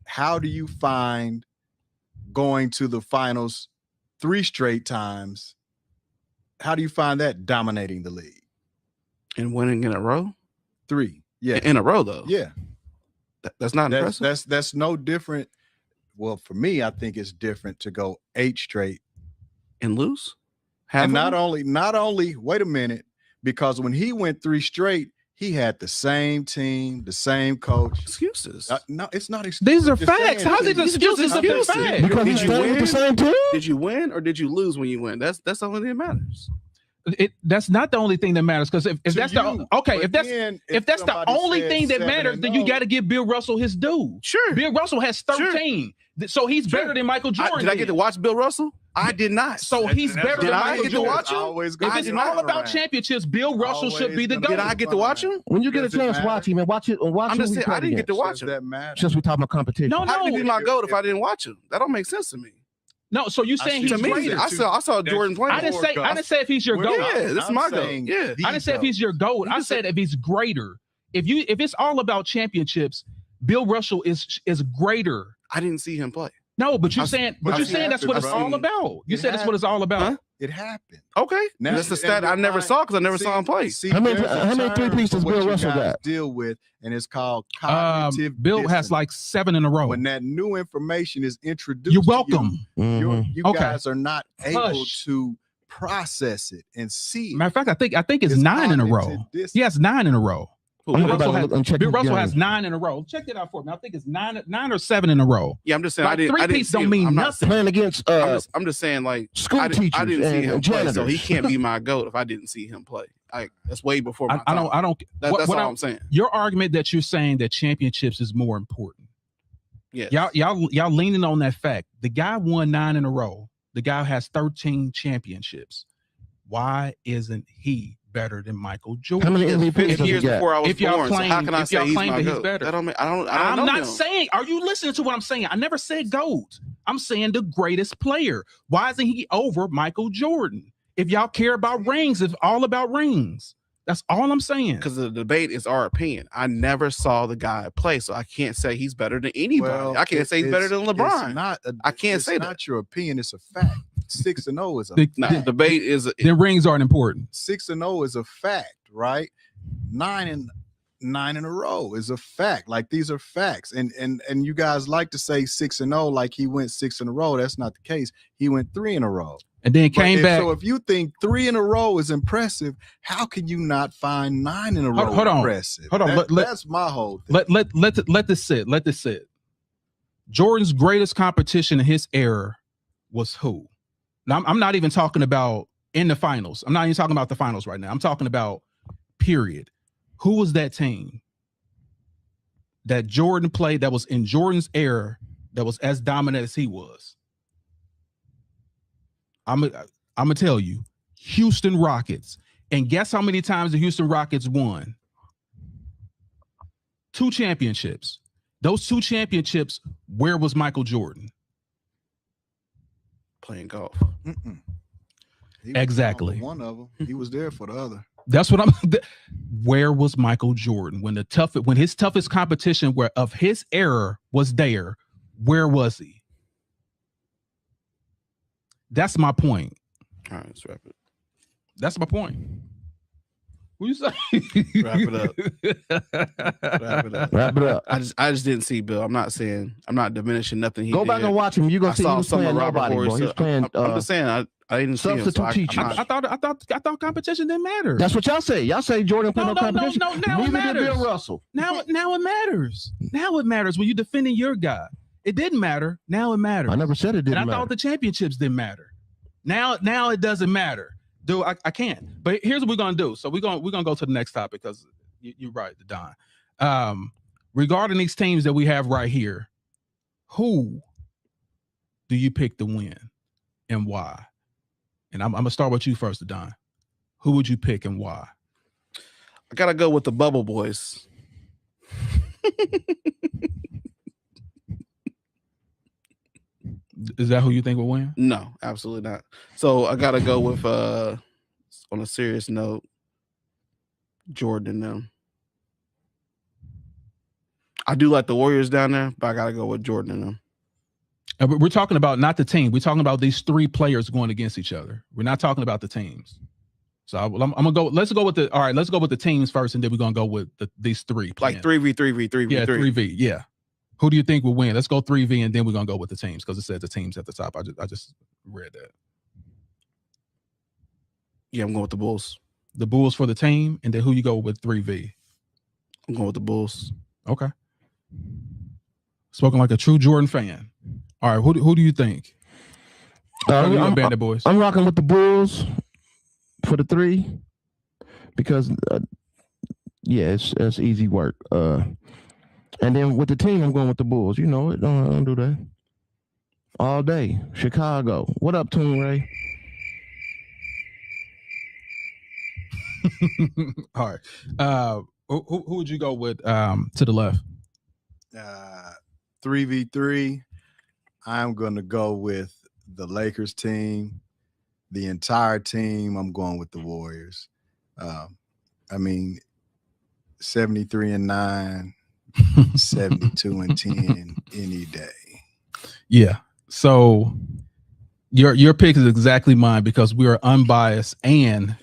how do you find going to the finals 3 straight times? How do you find that dominating the league? And winning in a row? 3. Yeah. In a row, though. Yeah. That's not impressive. That's no different. Well, for me, I think it's different to go 8 straight And lose? and not only wait a minute, because when he went 3 straight, he had the same team, the same coach. Excuses. No, it's not excuses. These are Just facts. saying, How's it These are excuses just if they're excuses. facts? Because Did he's you playing with the win? same team. Did you win or did you lose when you win? That's the only thing that matters. That's not the only thing that matters, because if To that's you, the okay, but if that's then if that's the somebody only said thing that 7 matters, and then you 0, got to give Bill Russell his due. Sure. Bill Russell has 13, so he's Sure. better than Michael Jordan. Did I get to watch Bill Russell? I did not. So he's better Did than I Michael get to Jordan. watch him? Always If gonna it's be all running about around. championships, Bill Russell should be the Always GOAT. Did I get to watch him? When you get a Does it chance, matter? watch him and watch it. Watch I'm who just he saying, I played didn't get to against. watch Does him. that matter? Since we talking about competition. No, How did he be my If- GOAT if I didn't watch him? That don't make sense to me. No, so you saying I he's To me, greater? I saw Jordan playing. I didn't say if he's your Well, GOAT. Yeah, this is I'm my GOAT. saying Yeah. I didn't say if he's your GOAT. You I can say- said if he's greater. If it's all about championships, Bill Russell is greater. I didn't see him play. No, but you're I've- saying, but but you're I've saying that's what it's I've all seen- about. You it said that's what it's all about. Huh? It happened. Okay. Now- That's the and stat I you'll never find- saw because I never saw him play. See, How many- there's a how many term three-peats for does what Bill you Russell guys got? deal with, and it's called cognitive Bill has dissonance. like 7 in a row. When that new information is introduced. You're to you, welcome. Mhm. you Okay. guys are not able Hush. to process it and see it. Matter of fact, I think it's 9 in a row. cognitive dissonance. He has 9 in a row. I'm Bill gonna go Russell back has, and check Bill his Russell games. has 9 in a row. Check it out for me. I think it's 9 or 7 in a row. Yeah, I'm just saying Like, I didn't three-peats see don't him. mean I'm not nothing. Playing against I'm just saying, like, school I teachers didn't see and him play, so he janitors. can't be my GOAT if I didn't see him play. That's way before my time. I don't. That's what all I'm saying. Your argument that you're saying that championships is more important. Yes. Y'all leaning on that fact. The guy won 9 in a row. The guy has 13 championships. Why isn't he better than Michael Jordan? How many MVPs 50 does he years got? before I was If y'all born, so how claim- can I if y'all say he's claim my that he's GOAT? better. That don't make, I don't I'm know not him. saying. Are you listening to what I'm saying? I never said GOAT. I'm saying the greatest player. Why isn't he over Michael Jordan? If y'all care about rings, it's all about rings. That's all I'm saying. Because the debate is our opinion. I never saw the guy play, so I can't say he's better than anybody. Well, I can't say he's better than it's LeBron. not I can't say it's that. not your opinion. It's a fact. 6-0 is a The- No, the- debate is the rings aren't important. 6-0 is a fact, right? 9 in a row is a fact. Like, these are facts, and you guys like to say 6-0 like he went 6 in a row. That's not the case. He went 3 in a row. And then But came back. So if you think 3 in a row is impressive, how can you not find 9 in a row Hold on. impressive? Hold on. That's my whole thing. Let this sit. Let this sit. Jordan's greatest competition in his era was who? Now, I'm not even talking about in the finals. I'm not even talking about the finals right now. I'm talking about period. Who was that team that Jordan played that was in Jordan's era that was as dominant as he was? I'm gonna tell you, Houston Rockets. And guess how many times the Houston Rockets won? 2 championships. Those 2 championships, where was Michael Jordan? playing golf. Mm-mm. He was Exactly. on one of them. He was there for the other. That's what I'm. Where was Michael Jordan when when his toughest competition of his era was there? Where was he? That's my point. All right, let's wrap it. That's my point. What you say? Wrap it up. Wrap it up. Wrap it up. I just didn't see Bill. I'm not diminishing nothing. He Go back did. and watch him. You're I gonna see he saw was some playing of Robert nobody, Horry bro. He was stuff. playing. I'm just saying I didn't see him. So substitute teacher. I thought competition didn't matter. That's what y'all say. Y'all say Jordan played no competition. No. Now Neither it did matters. Bill Russell. Now it matters. Now it matters when you're defending your guy. It didn't matter. Now it matters. I never said it didn't And I matter. thought the championships didn't matter. Now it doesn't matter. Dude, I can't. But here's what we're gonna do. So we're gonna go to the next topic because you're right, Don. Regarding these teams that we have right here, who do you pick to win and why? And I'm gonna start with you first, Don. who would you pick and why? I gotta go with the Bubble Boys. Is that who you think will win? No, absolutely not. So I gotta go with on a serious note, Jordan and them. I do like the Warriors down there, but I gotta go with Jordan and them. And we're talking about not the team. We're talking about these three players going against each other. We're not talking about the teams. So I'm gonna go. Let's go with the teams first, and then we're gonna go with these three. Like 3v3v3v3. Yeah, 3v. Yeah. Who do you think will win? Let's go 3v, and then we're gonna go with the teams because it says the teams at the top. I just read that. Yeah, I'm going with the Bulls. The Bulls for the team, and then who you go with 3v? I'm going with the Bulls. Okay. Spoken like a true Jordan fan. All right, who do you think? I'm Bandit Boys. I'm rocking with the Bulls for the 3 because it's easy work. And then with the team, I'm going with the Bulls. You know it. Don't do that all day. Chicago. What up, Toon Ray? All right. Who would you go with to the left? 3v3. I'm going to go with the Lakers team. The entire team, I'm going with the Warriors. 73-9, 72-10 any day. Yeah. So your pick is exactly mine because we are unbiased, and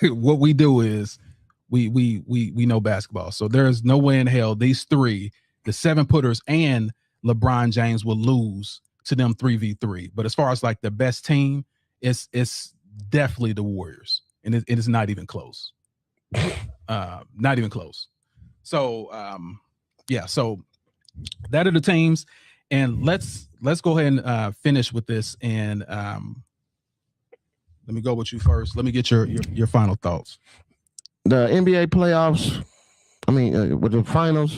what we do is we know basketball. So there is no way in hell these three, the 7-footers and LeBron James, will lose to them 3v3. But as far as like the best team, it's definitely the Warriors, and it is not even close. Not even close. So yeah, so that are the teams, and let's go ahead and finish with this. And let me go with you first. Let me get your final thoughts. The NBA playoffs. With the finals,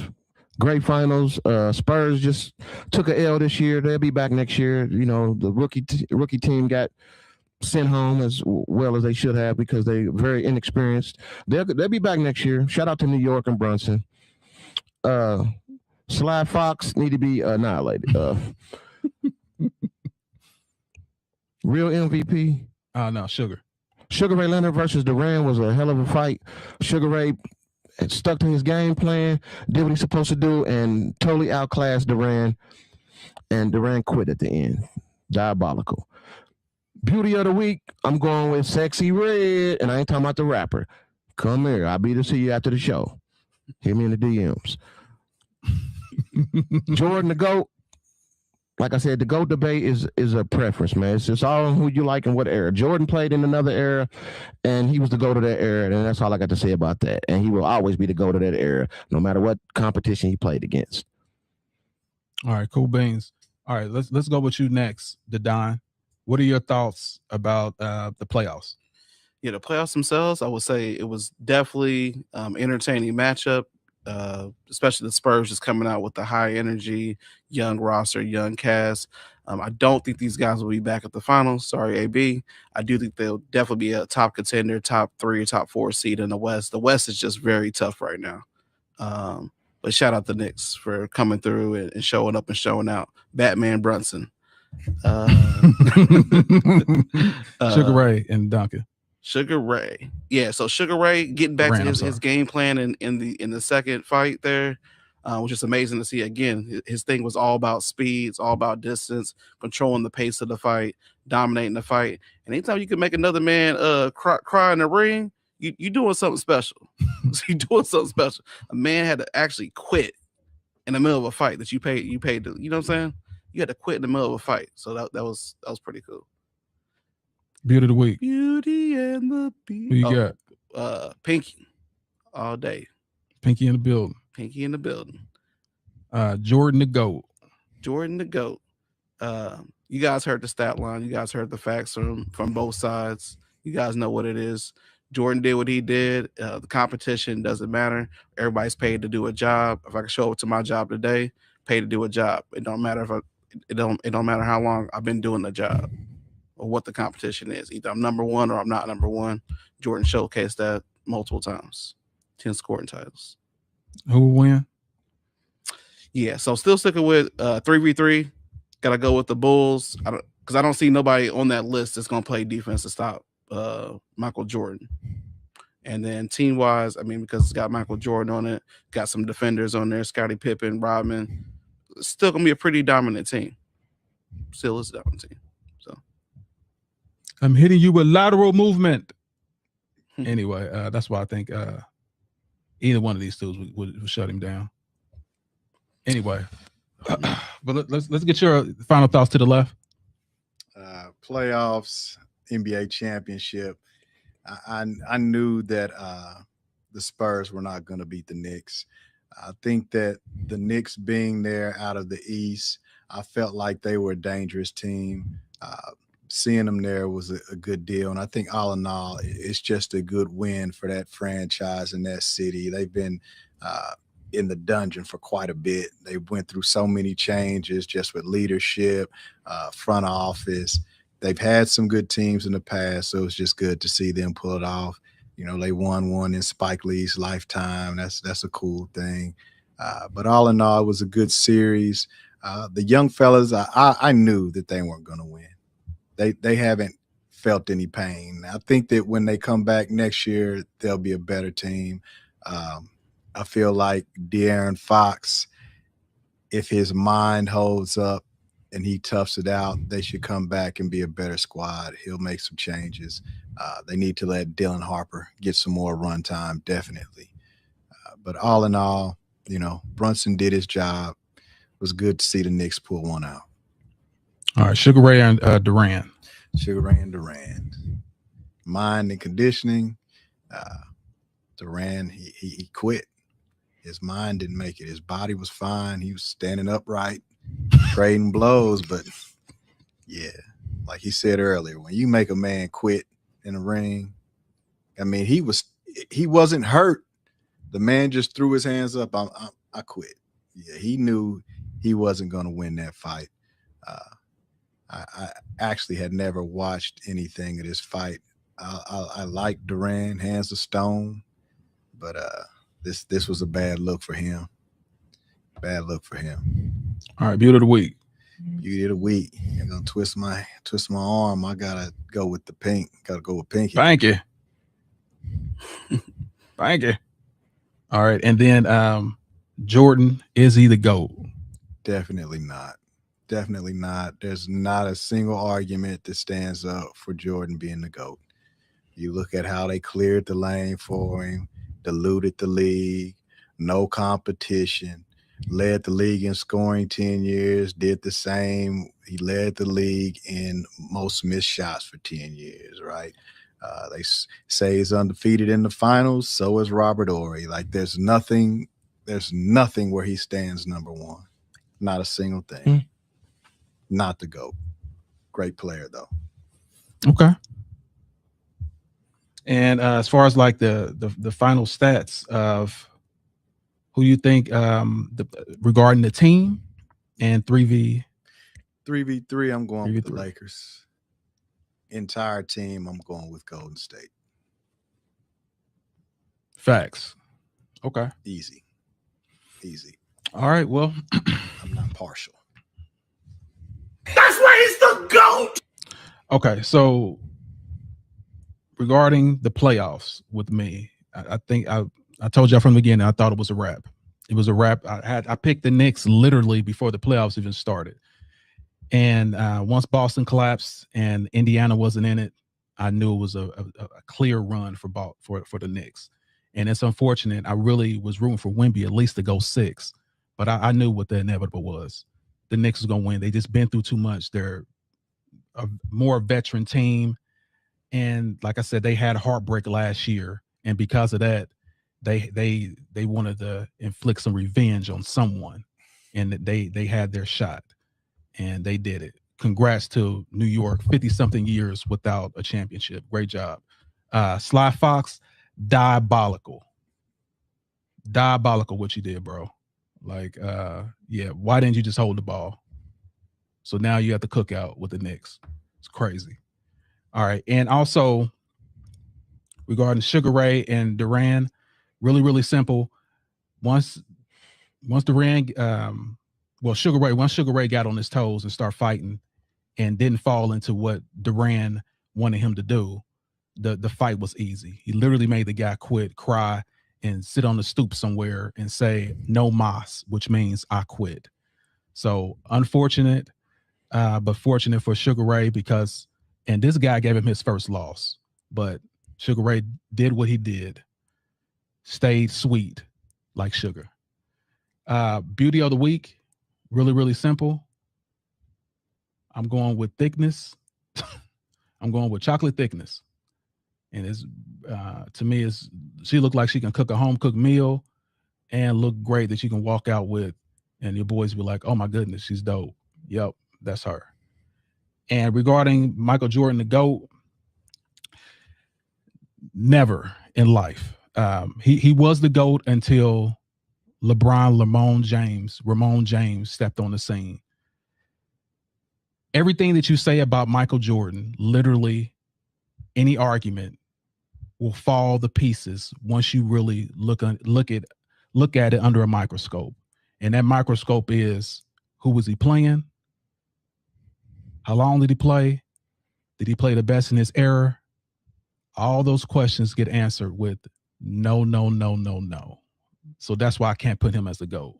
great finals. Spurs just took an L this year. They'll be back next year. You know, the rookie team got sent home as well as they should have because they're very inexperienced. They'll be back next year. Shout out to New York and Brunson. Sly Fox need to be annihilated. Real MVP. No, Sugar Ray Leonard versus Durant was a hell of a fight. Sugar Ray stuck to his game plan, did what he's supposed to do, and totally outclassed Durant. And Durant quit at the end. Diabolical. Beauty of the week, I'm going with Sexy Red, and I ain't talking about the rapper. Come here, I'll be to see you after the show. Hit me in the DMs. Jordan the GOAT. Like I said, the GOAT debate is a preference, man. It's just all on who you like and what era. Jordan played in another era, and he was the GOAT of that era, and that's all I got to say about that. And he will always be the GOAT of that era, no matter what competition he played against. All right, cool beans. All right, let's go with you next, Don. What are your thoughts about the playoffs? Yeah, the playoffs themselves, I would say it was definitely entertaining matchup. Especially the Spurs just coming out with the high energy, young roster, young cast. I don't think these guys will be back at the finals. Sorry, AB. I do think they'll definitely be a top contender, top 3, top 4 seed in the West. The West is just very tough right now. But shout out the Knicks for coming through and showing up and showing out. Batman Brunson. Sugar Ray and Duncan. Sugar Ray. Yeah, so Sugar Ray getting back to his game plan in the second fight there, which is amazing to see. Again, his thing was all about speed, it's all about distance, controlling the pace of the fight, dominating the fight. And anytime you can make another man cry in the ring, you doing something special. You doing something special. A man had to actually quit in the middle of a fight that you paid to, you know what I'm saying? You had to quit in the middle of a fight. So that was pretty cool. Beauty of the week. Beauty and the Beast. Who you got? Pinky. All day. Pinky in the building. Pinky in the building. Jordan the GOAT. Jordan the GOAT. You guys heard the stat line. You guys heard the facts from both sides. You guys know what it is. Jordan did what he did. The competition doesn't matter. Everybody's paid to do a job. If I can show up to my job today, paid to do a job. It don't matter it don't matter how long I've been doing the job. what the competition is. Either I'm number one or I'm not number one. Jordan showcased that multiple times. 10 scoring titles. Who will win? Yeah, so still sticking with 3v3. Gotta go with the Bulls. Because I don't see nobody on that list that's gonna play defense to stop Michael Jordan. And then team wise, I mean, because it's got Michael Jordan on it, got some defenders on there, Scottie Pippen, Rodman. It's still gonna be a pretty dominant team. Still is a dominant team. So I'm hitting you with lateral movement. Anyway, that's why I think either one of these two would shut him down. Anyway, but let's get your final thoughts to the left. Playoffs, NBA championship. I knew that the Spurs were not going to beat the Knicks. I think that the Knicks being there out of the East, I felt like they were a dangerous team. Seeing them there was a good deal. And I think all in all, it's just a good win for that franchise and that city. They've been in the dungeon for quite a bit. They went through so many changes just with leadership, front office. They've had some good teams in the past, so it's just good to see them pull it off. You know, they won one in Spike Lee's lifetime. That's a cool thing. But all in all, it was a good series. The young fellas, I knew that they weren't going to win. They haven't felt any pain. I think that when they come back next year, they'll be a better team. I feel like De'Aaron Fox, if his mind holds up and he toughs it out, they should come back and be a better squad. He'll make some changes. They need to let Dylan Harper get some more run time, definitely. But all in all, you know, Brunson did his job. It was good to see the Knicks pull one out. All right, Sugar Ray and Durant. Sugar Ray and Durant. Mind and conditioning. Durant, he quit. His mind didn't make it. His body was fine. He was standing upright, trading blows. But, yeah, like he said earlier, when you make a man quit in a ring, I mean, he wasn't hurt. The man just threw his hands up. I quit. Yeah, he knew he wasn't going to win that fight. I actually had never watched anything of this fight. I like Durant, hands of stone, but this was a bad look for him. Bad look for him. All right, beauty of the week. Beauty of the week. I'm gonna twist my arm. I gotta go with the pink. Gotta go with pinky. Thank you. Thank you. All right, and then Jordan, is he the GOAT? Definitely not. Definitely not. There's not a single argument that stands up for Jordan being the GOAT. You look at how they cleared the lane for him, diluted the league, no competition, led the league in scoring 10 years, did the same. He led the league in most missed shots for 10 years, right? They say he's undefeated in the finals. So is Robert Horry. Like there's nothing where he stands number one. Not a single thing. Not the GOAT. Great player though. Okay. And as far as like the final stats of who you think regarding the team and 3v3, I'm going with the 3v3. Lakers. Entire team, I'm going with Golden State. Facts. Okay. Easy. All right. Well, I'm not partial. That's why he's the GOAT. okay. So regarding the playoffs with me, I think I told y'all from the beginning, I thought it was a wrap. It was a wrap. I picked the Knicks literally before the playoffs even started. And once Boston collapsed and Indiana wasn't in it, I knew it was a clear run for the Knicks. And it's unfortunate. I really was rooting for Wemby at least to go 6, but I knew what the inevitable was. The Knicks was going to win. They just been through too much. They're a more veteran team. And like I said, they had heartbreak last year. And because of that, they wanted to inflict some revenge on someone. And they had their shot. And they did it. Congrats to New York, 50-something years without a championship. Great job. Sly Fox, diabolical what you did, bro. Like, yeah, why didn't you just hold the ball? So now you have the cookout with the Knicks. It's crazy. All right. And also regarding Sugar Ray and Duran, really, really simple. Once Duran, once Sugar Ray got on his toes and started fighting and didn't fall into what Duran wanted him to do, the fight was easy. He literally made the guy quit, cry, and sit on the stoop somewhere and say no mas, which means I quit. So unfortunate, but fortunate for Sugar Ray because, and this guy gave him his first loss, but Sugar Ray did what he did, stayed sweet like sugar. Beauty of the week, really, really simple. I'm going with thickness. I'm going with chocolate thickness. And it's to me, is she looked like she can cook a home cooked meal and look great that you can walk out with, and your boys be like, "Oh my goodness, she's dope." Yep, that's her. And regarding Michael Jordan, the GOAT, never in life. He was the GOAT until Ramon James stepped on the scene. Everything that you say about Michael Jordan, literally any argument will fall to pieces once you really look at it under a microscope. And that microscope is, who was he playing? How long did he play? Did he play the best in his era? All those questions get answered with no, no, no, no, no. So that's why I can't put him as the GOAT.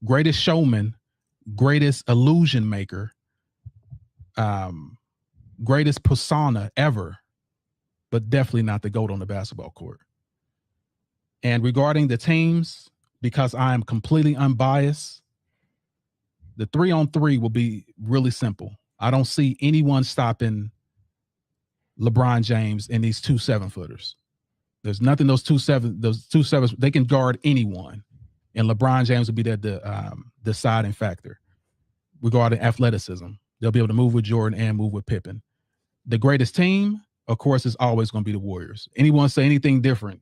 Greatest showman, greatest illusion maker, greatest persona ever, but definitely not the GOAT on the basketball court. And regarding the teams, because I am completely unbiased, the 3-on-3 will be really simple. I don't see anyone stopping LeBron James and these 2 7-footers. There's nothing those 2 sevens, they can guard anyone. And LeBron James will be the deciding factor regarding athleticism. They'll be able to move with Jordan and move with Pippen. The greatest team, of course, is always going to be the Warriors. Anyone say anything different,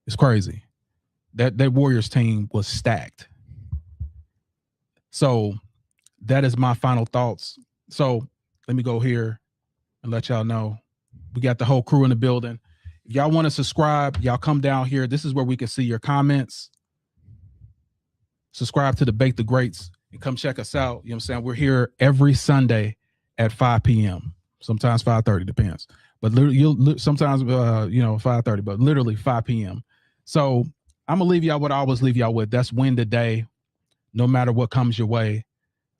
it's crazy. That Warriors team was stacked. So that is my final thoughts. So let me go here and let y'all know we got the whole crew in the building. If y'all want to subscribe, y'all come down here. This is where we can see your comments. Subscribe to Debate the Greats and come check us out. You know what I'm saying? We're here every Sunday at 5 p.m. Sometimes 5:30, depends. But you'll sometimes 5:30, but literally 5 p.m. So I'm gonna leave y'all what I always leave y'all with. That's win the day, no matter what comes your way.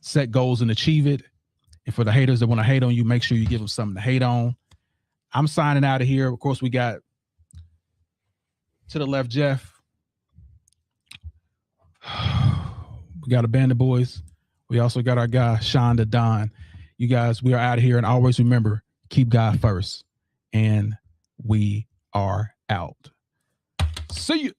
Set goals and achieve it. And for the haters that want to hate on you, make sure you give them something to hate on. I'm signing out of here. Of course, we got to the left, Jeff. We got a band of boys. We also got our guy, Sean the Don. You guys, we are out of here. And always remember, keep God first. And we are out. See you.